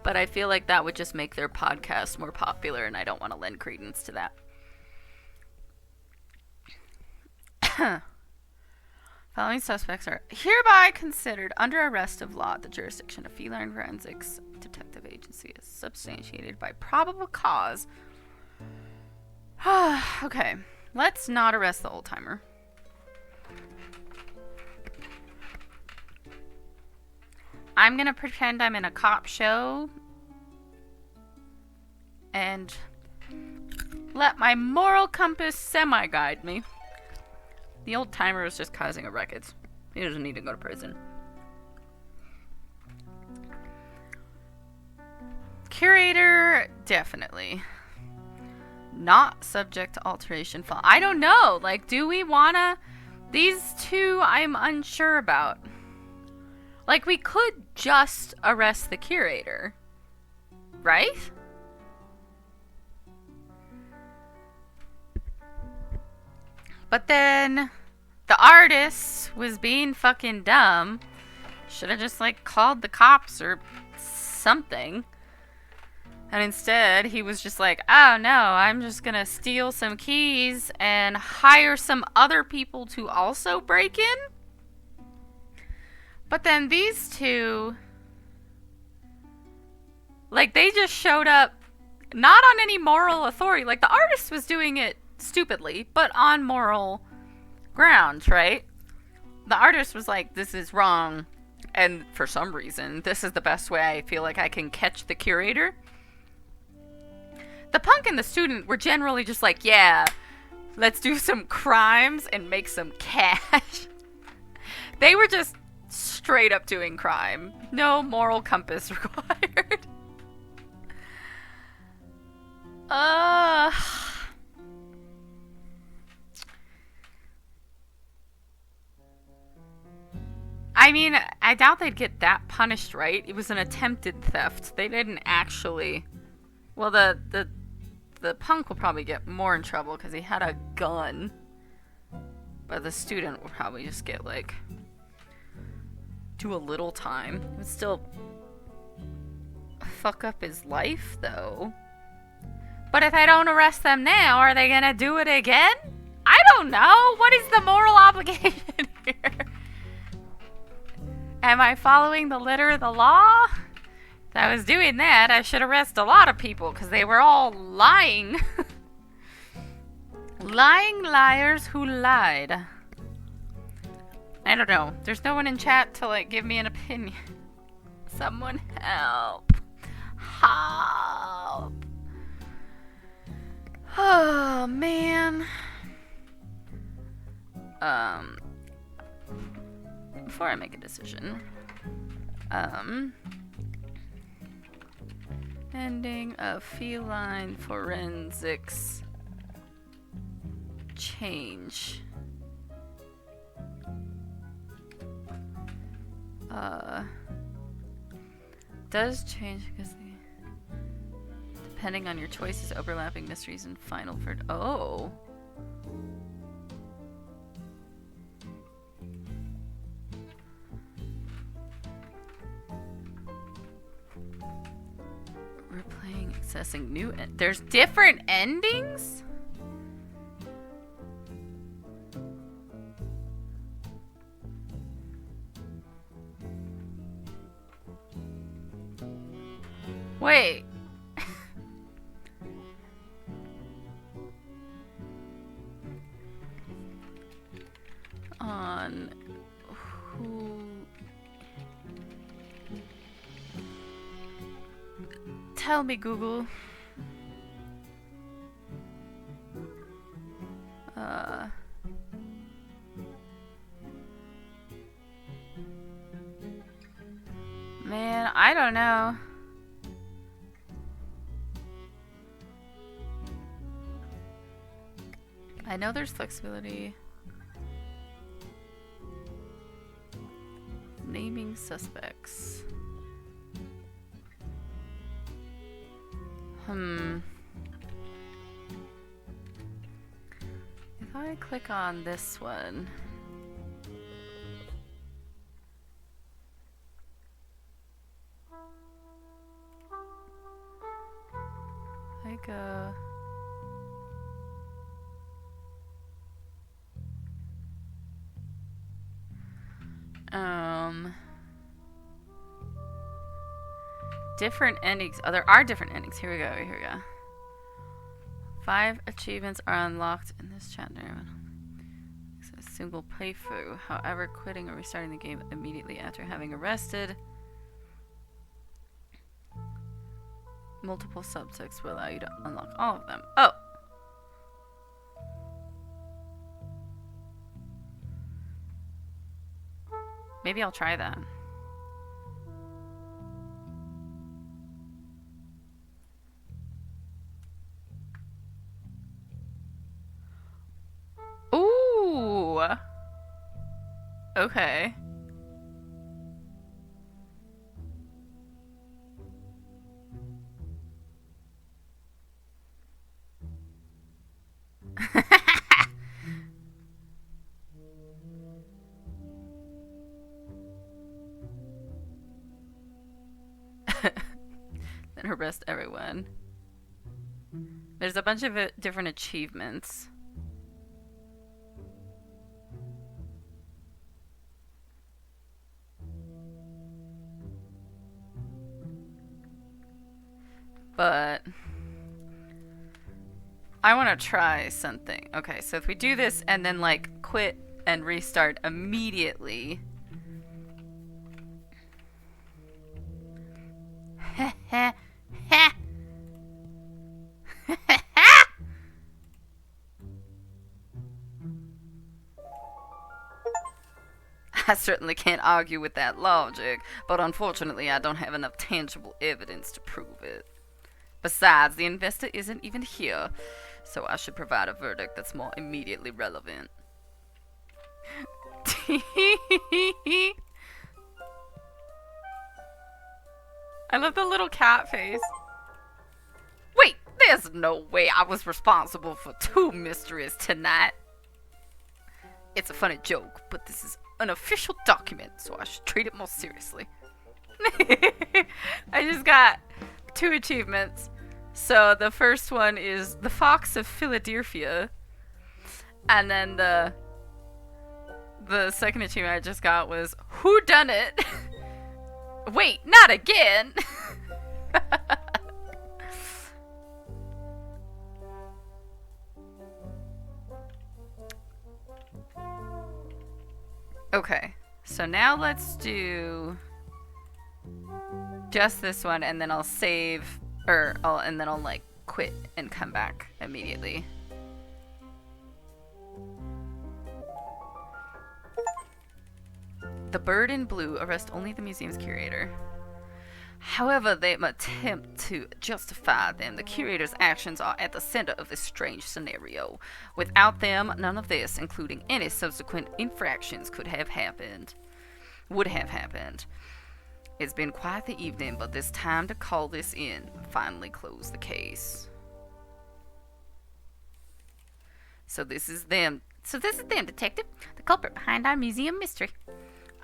But I feel like that would just make their podcast more popular, and I don't want to lend credence to that. Following suspects are hereby considered under arrest of law at the jurisdiction of Feline Forensics Detective Agency is substantiated by probable cause. Okay, let's not arrest the old timer. I'm gonna pretend I'm in a cop show and let my moral compass semi-guide me. The old timer is just causing a ruckus. He doesn't need to go to prison. Curator, definitely. Not subject to alteration. I don't know. Like, do we wanna... These two, I'm unsure about. Like, we could just arrest the curator. Right? But then the artist was being fucking dumb. Should have just, like, called the cops or something. And instead, he was just like, oh no, I'm just gonna steal some keys and hire some other people to also break in. But then these two Like, they just showed up not on any moral authority. Like, the artist was doing it stupidly, but on moral grounds, right? The artist was like, this is wrong, and for some reason, this is the best way I feel like I can catch the curator. The punk and the student were generally just like, yeah, let's do some crimes and make some cash. They were just straight up doing crime. No moral compass required. I mean, I doubt they'd get that punished, right? It was an attempted theft. They didn't actually. Well, the punk will probably get more in trouble because he had a gun. But the student will probably just get, like, do a little time. It would still fuck up his life, though. But if I don't arrest them now, are they gonna do it again? I don't know. What is the moral obligation here? Am I following the letter of the law? If I was doing that, I should arrest a lot of people because they were all lying. Lying liars who lied. I don't know. There's no one in chat to, like, give me an opinion. Someone help. Help. Oh, man. Before I make a decision, ending of feline forensics change. Does change because depending on your choices, overlapping mysteries and final for replaying, accessing new. There's different endings. Wait. On who? Tell me, Google. Man, I don't know. I know there's flexibility. Naming suspects. If I click on this one. I go. Different endings. Oh, there are different endings. Here we go. Here we go. 5 achievements are unlocked in this chapter. It's a single playthrough. However, quitting or restarting the game immediately after having arrested multiple subjects will allow you to unlock all of them. Oh! Maybe I'll try that. Ooh! Okay. Then arrest everyone. There's a bunch of different achievements. But I want to try something. Okay, so if we do this and then like quit and restart immediately. I certainly can't argue with that logic, but unfortunately I don't have enough tangible evidence to prove it. Besides, the investor isn't even here, so I should provide a verdict that's more immediately relevant. I love the little cat face. Wait, there's no way I was responsible for 2 mysteries tonight. It's a funny joke, but this is an official document, so I should treat it more seriously. I just got 2 achievements. So the first one is the Fox of Philadelphia, and then the second achievement I just got was Who Done It? Wait, not again. Okay, so now let's do just this one, and then I'll save, and then I'll like quit and come back immediately. The Bird in Blue arrest only the museum's curator. However they attempt to justify them, the curator's actions are at the center of this strange scenario. Without them, none of this, including any subsequent infractions, would have happened. It's been quite the evening, but it's time to call this in and finally close the case. So this is them, Detective. The culprit behind our museum mystery.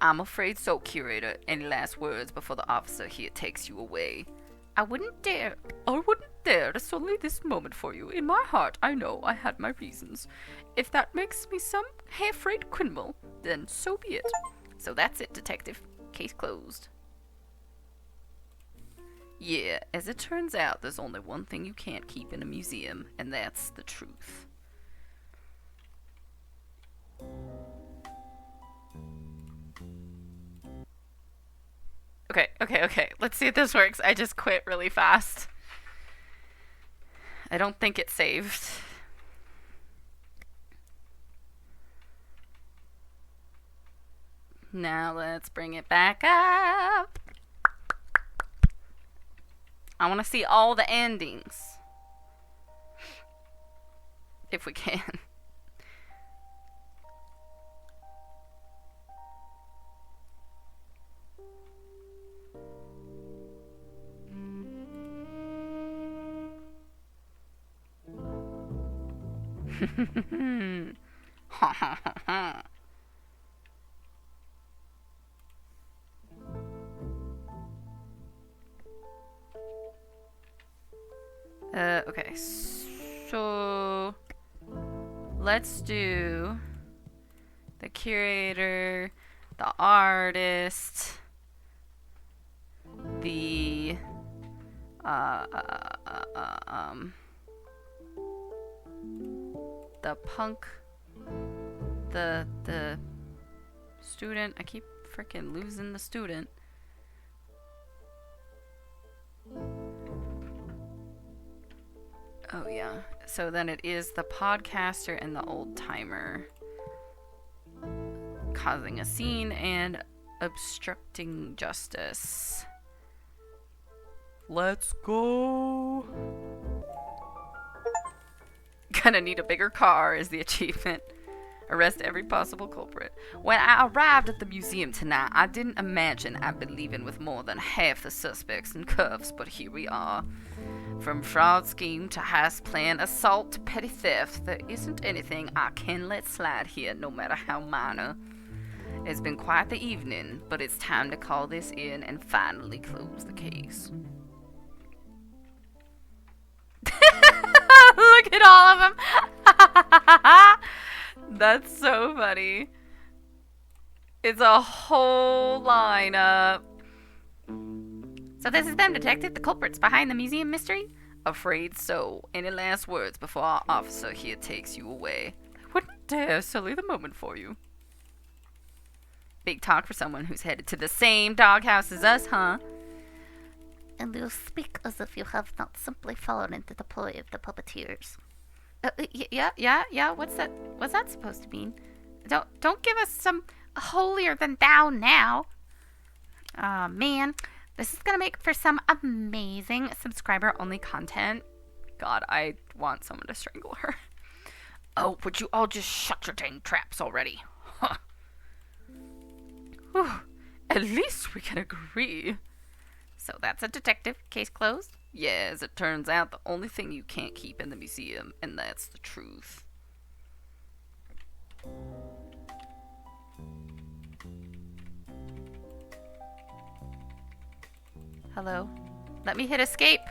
I'm afraid so, Curator. Any last words before the officer here takes you away? I wouldn't dare to sully this moment for you. In my heart, I know I had my reasons. If that makes me some half-rate criminal, then so be it. So that's it, Detective. Case closed. Yeah, as it turns out, there's only one thing you can't keep in a museum, and that's the truth. Okay. Let's see if this works. I just quit really fast. I don't think it saved. Now let's bring it back up. I want to see all the endings. If we can. Okay, so let's do the curator, the artist, the punk, the student. I keep freaking losing the student. Oh yeah, so then it is the podcaster and the old timer causing a scene and obstructing justice. Let's go. Gonna need a bigger car is the achievement. Arrest every possible culprit. When I arrived at the museum tonight, I didn't imagine I'd be leaving with more than half the suspects in cuffs, but here we are. From fraud scheme to heist plan, assault to petty theft, there isn't anything I can let slide here, no matter how minor. It's been quite the evening, but it's time to call this in and finally close the case. Look at all of them. That's so funny. It's a whole lineup. So this is them, Detective, the culprits behind the museum mystery? Afraid so. Any last words before our officer here takes you away? I wouldn't dare sully the moment for you. Big talk for someone who's headed to the same doghouse as us, huh? And you speak as if you have not simply fallen into the ploy of the puppeteers. Yeah. What's that supposed to mean? Don't give us some holier than thou now. Aw, man. This is gonna make for some amazing subscriber-only content. God, I want someone to strangle her. Oh, would you all just shut your dang traps already? Huh. Whew. At least we can agree. So that's a detective. Case closed. Yeah, as it turns out, the only thing you can't keep in the museum, and that's the truth. Hello? Let me hit escape.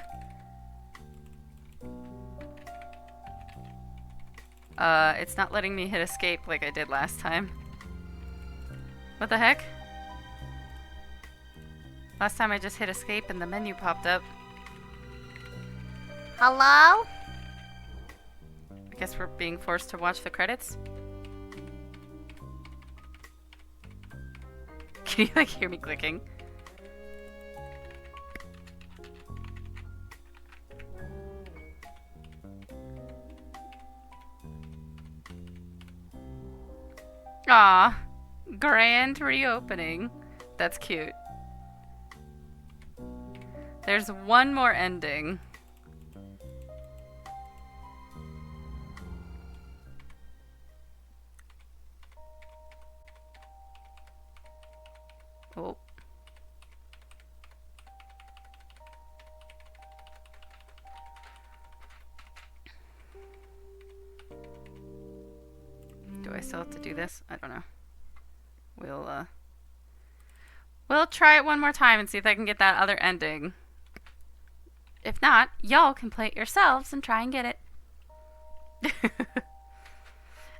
It's not letting me hit escape like I did last time. What the heck? Last time I just hit escape and the menu popped up. Hello? I guess we're being forced to watch the credits? Can you, like, hear me clicking? Aw, grand reopening. That's cute. There's one more ending. Oh. Do I still have to do this? I don't know. We'll try it one more time and see if I can get that other ending. If not, y'all can play it yourselves and try and get it.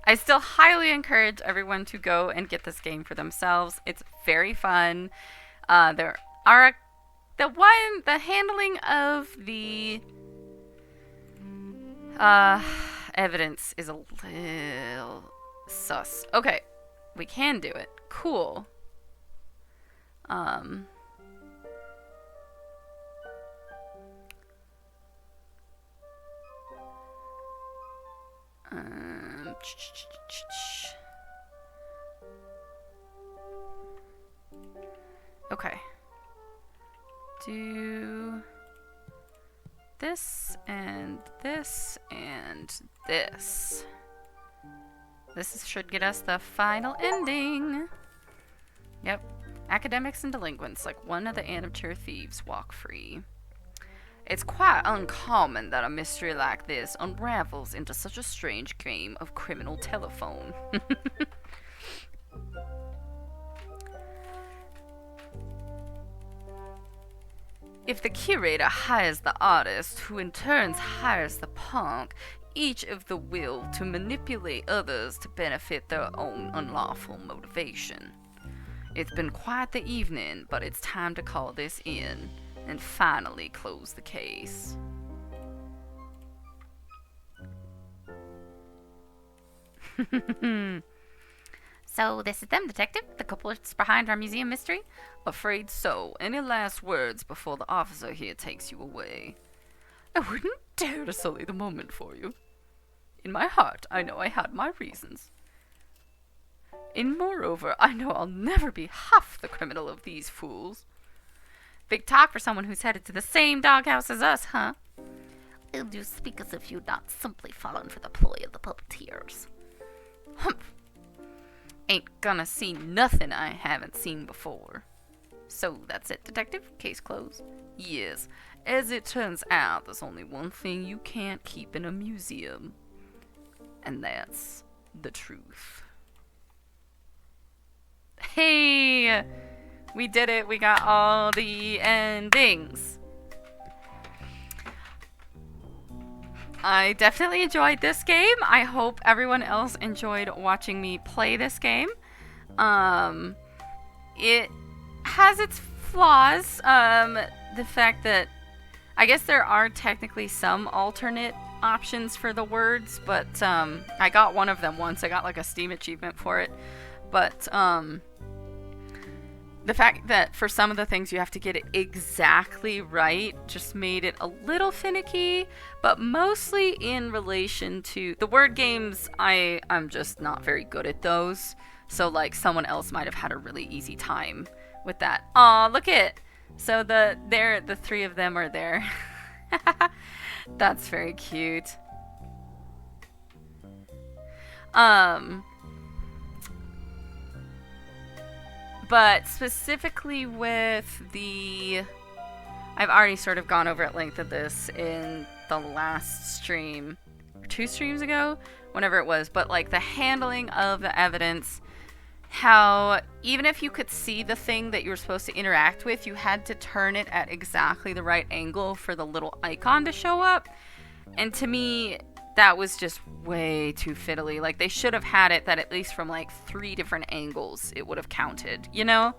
I still highly encourage everyone to go and get this game for themselves. It's very fun. The handling of the evidence is a little sus. Okay, we can do it. Cool. Okay. Do this and this and this. This should get us the final ending. Yep. Academics and delinquents, like one of the amateur thieves, walk free. It's quite uncommon that a mystery like this unravels into such a strange game of criminal telephone. If the curator hires the artist, who in turn hires the punk, each of the will to manipulate others to benefit their own unlawful motivation. It's been quite the evening, but it's time to call this in and finally close the case. So this is them, Detective, the culprits behind our museum mystery? Afraid so. Any last words before the officer here takes you away? I wouldn't dare to sully the moment for you. In my heart, I know I had my reasons. And moreover, I know I'll never be half the criminal of these fools. Big talk for someone who's headed to the same doghouse as us, huh? And you speak as if you'd not simply fallen for the ploy of the puppeteers. Humph. Ain't gonna see nothing I haven't seen before. So that's it, Detective? Case closed? Yes. As it turns out, there's only one thing you can't keep in a museum. And that's the truth. Hey! We did it. We got all the endings. I definitely enjoyed this game. I hope everyone else enjoyed watching me play this game. It has its flaws. the fact that I guess there are technically some alternate options for the words, but I got one of them once. I got like a Steam achievement for it. But the fact that for some of the things you have to get it exactly right just made it a little finicky, but mostly in relation to the word games, I'm just not very good at those. So like someone else might have had a really easy time with that. Aw, look it. So the three of them are there. That's very cute. But specifically with I've already sort of gone over at length of this in the last stream, or 2 streams ago, whenever it was, but like the handling of the evidence, how even if you could see the thing that you were supposed to interact with, you had to turn it at exactly the right angle for the little icon to show up. And to me, that was just way too fiddly. Like, they should have had it that at least from like 3 different angles it would have counted, you know?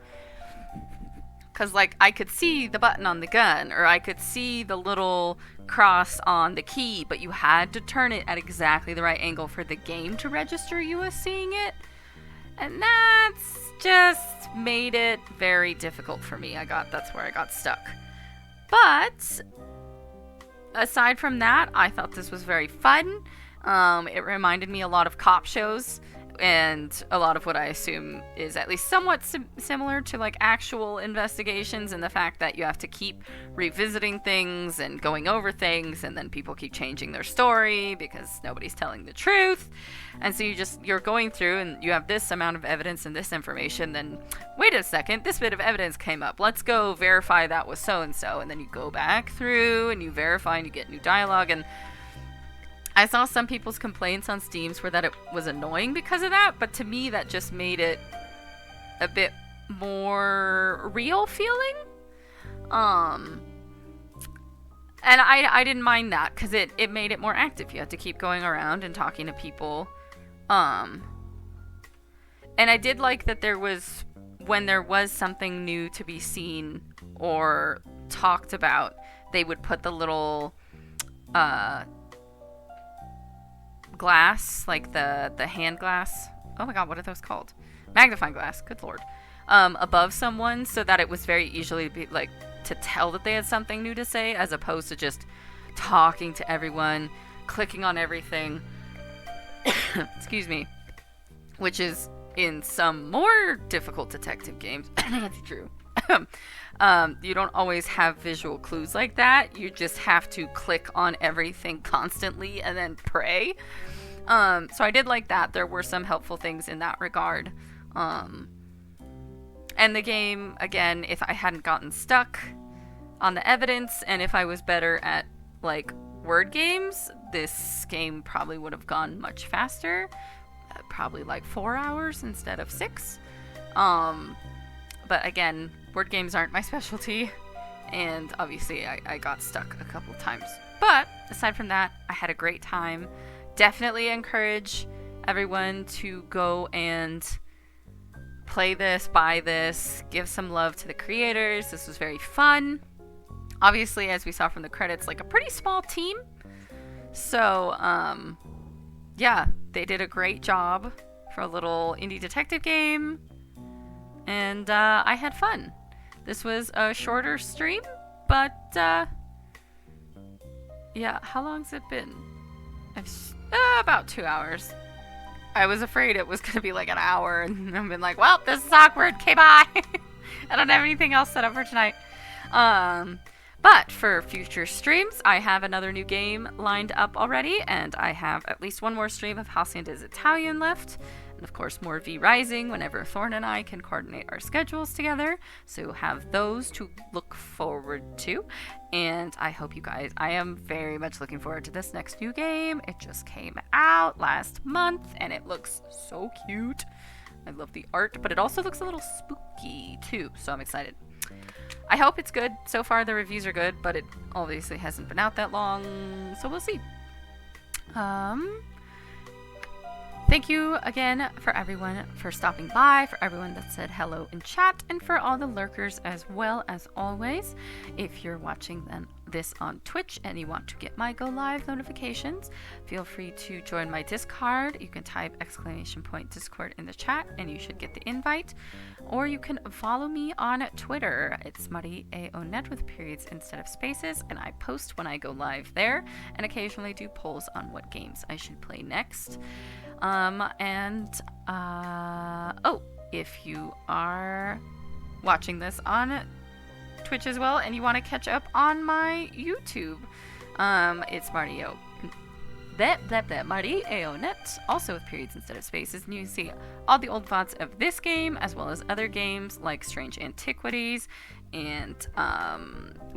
Because, like, I could see the button on the gun, or I could see the little cross on the key, but you had to turn it at exactly the right angle for the game to register you as seeing it. And that's just made it very difficult for me. That's where I got stuck. But aside from that, I thought this was very fun. It reminded me a lot of cop shows, and a lot of what I assume is at least somewhat similar to like actual investigations, and the fact that you have to keep revisiting things and going over things, and then people keep changing their story because nobody's telling the truth. And so you're going through and you have this amount of evidence and this information, then wait a second, this bit of evidence came up, let's go verify that was so and so, and then you go back through and you verify and you get new dialogue. And I saw some people's complaints on Steam were that it was annoying because of that, but to me that just made it a bit more real feeling. And I didn't mind that because it made it more active. You had to keep going around and talking to people. And I did like that when there was something new to be seen or talked about, they would put the little glass, like the hand glass. Oh my god, what are those called? Magnifying glass, good lord. Above someone, so that it was very easily to tell that they had something new to say, as opposed to just talking to everyone, clicking on everything. Excuse me. Which is in some more difficult detective games. That's true. You don't always have visual clues like that. You just have to click on everything constantly and then pray. So I did like that. There were some helpful things in that regard. And the game, again, if I hadn't gotten stuck on the evidence, and if I was better at like word games, this game probably would have gone much faster. Probably like 4 hours instead of 6. But again, word games aren't my specialty, and obviously I got stuck a couple times. But aside from that, I had a great time. Definitely encourage everyone to go and play this, buy this, give some love to the creators. This was very fun. Obviously, as we saw from the credits, like a pretty small team. So, yeah, they did a great job for a little indie detective game. And I had fun. This was a shorter stream, but yeah, how long's it been? About 2 hours. I was afraid it was going to be like an hour, and I've been like, well, this is awkward. Okay, bye. I don't have anything else set up for tonight. But for future streams, I have another new game lined up already, and I have at least one more stream of Halcyon is Italian left. And of course, more V Rising whenever Thorn and I can coordinate our schedules together. So have those to look forward to. And I hope you guys, I am very much looking forward to this next new game. It just came out last month and it looks so cute. I love the art, but it also looks a little spooky too. So I'm excited. I hope it's good. So far the reviews are good, but it obviously hasn't been out that long. So we'll see. Thank you again for everyone for stopping by, for everyone that said hello in chat, and for all the lurkers as well as always. If you're watching this on Twitch and you want to get my go live notifications, feel free to join my Discord. You can type !Discord in the chat and you should get the invite. Or you can follow me on Twitter. It's MuddyAONet with periods instead of spaces, and I post when I go live there and occasionally do polls on what games I should play next. If you are watching this on Twitch as well and you want to catch up on my YouTube, it's MuddyAONet, also with periods instead of spaces, and you can see all the old VODs of this game as well as other games like Strange Antiquities and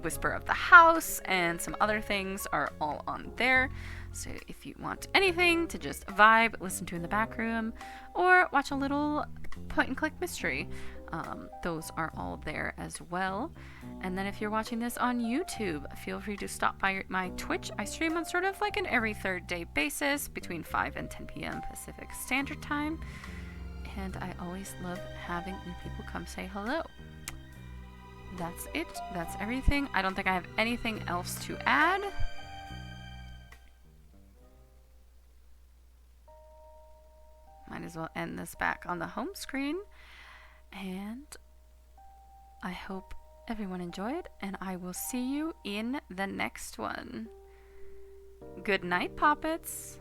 Whisper of the House and some other things are all on there. So if you want anything to just vibe, listen to in the back room, or watch a little point and click mystery, those are all there as well. And then if you're watching this on YouTube, feel free to stop by my Twitch. I stream on sort of like an every third day basis between 5 and 10 p.m. Pacific Standard Time. And I always love having new people come say hello. That's it. That's everything. I don't think I have anything else to add. Might as well end this back on the home screen. And I hope everyone enjoyed, and I will see you in the next one. Good night, Poppets.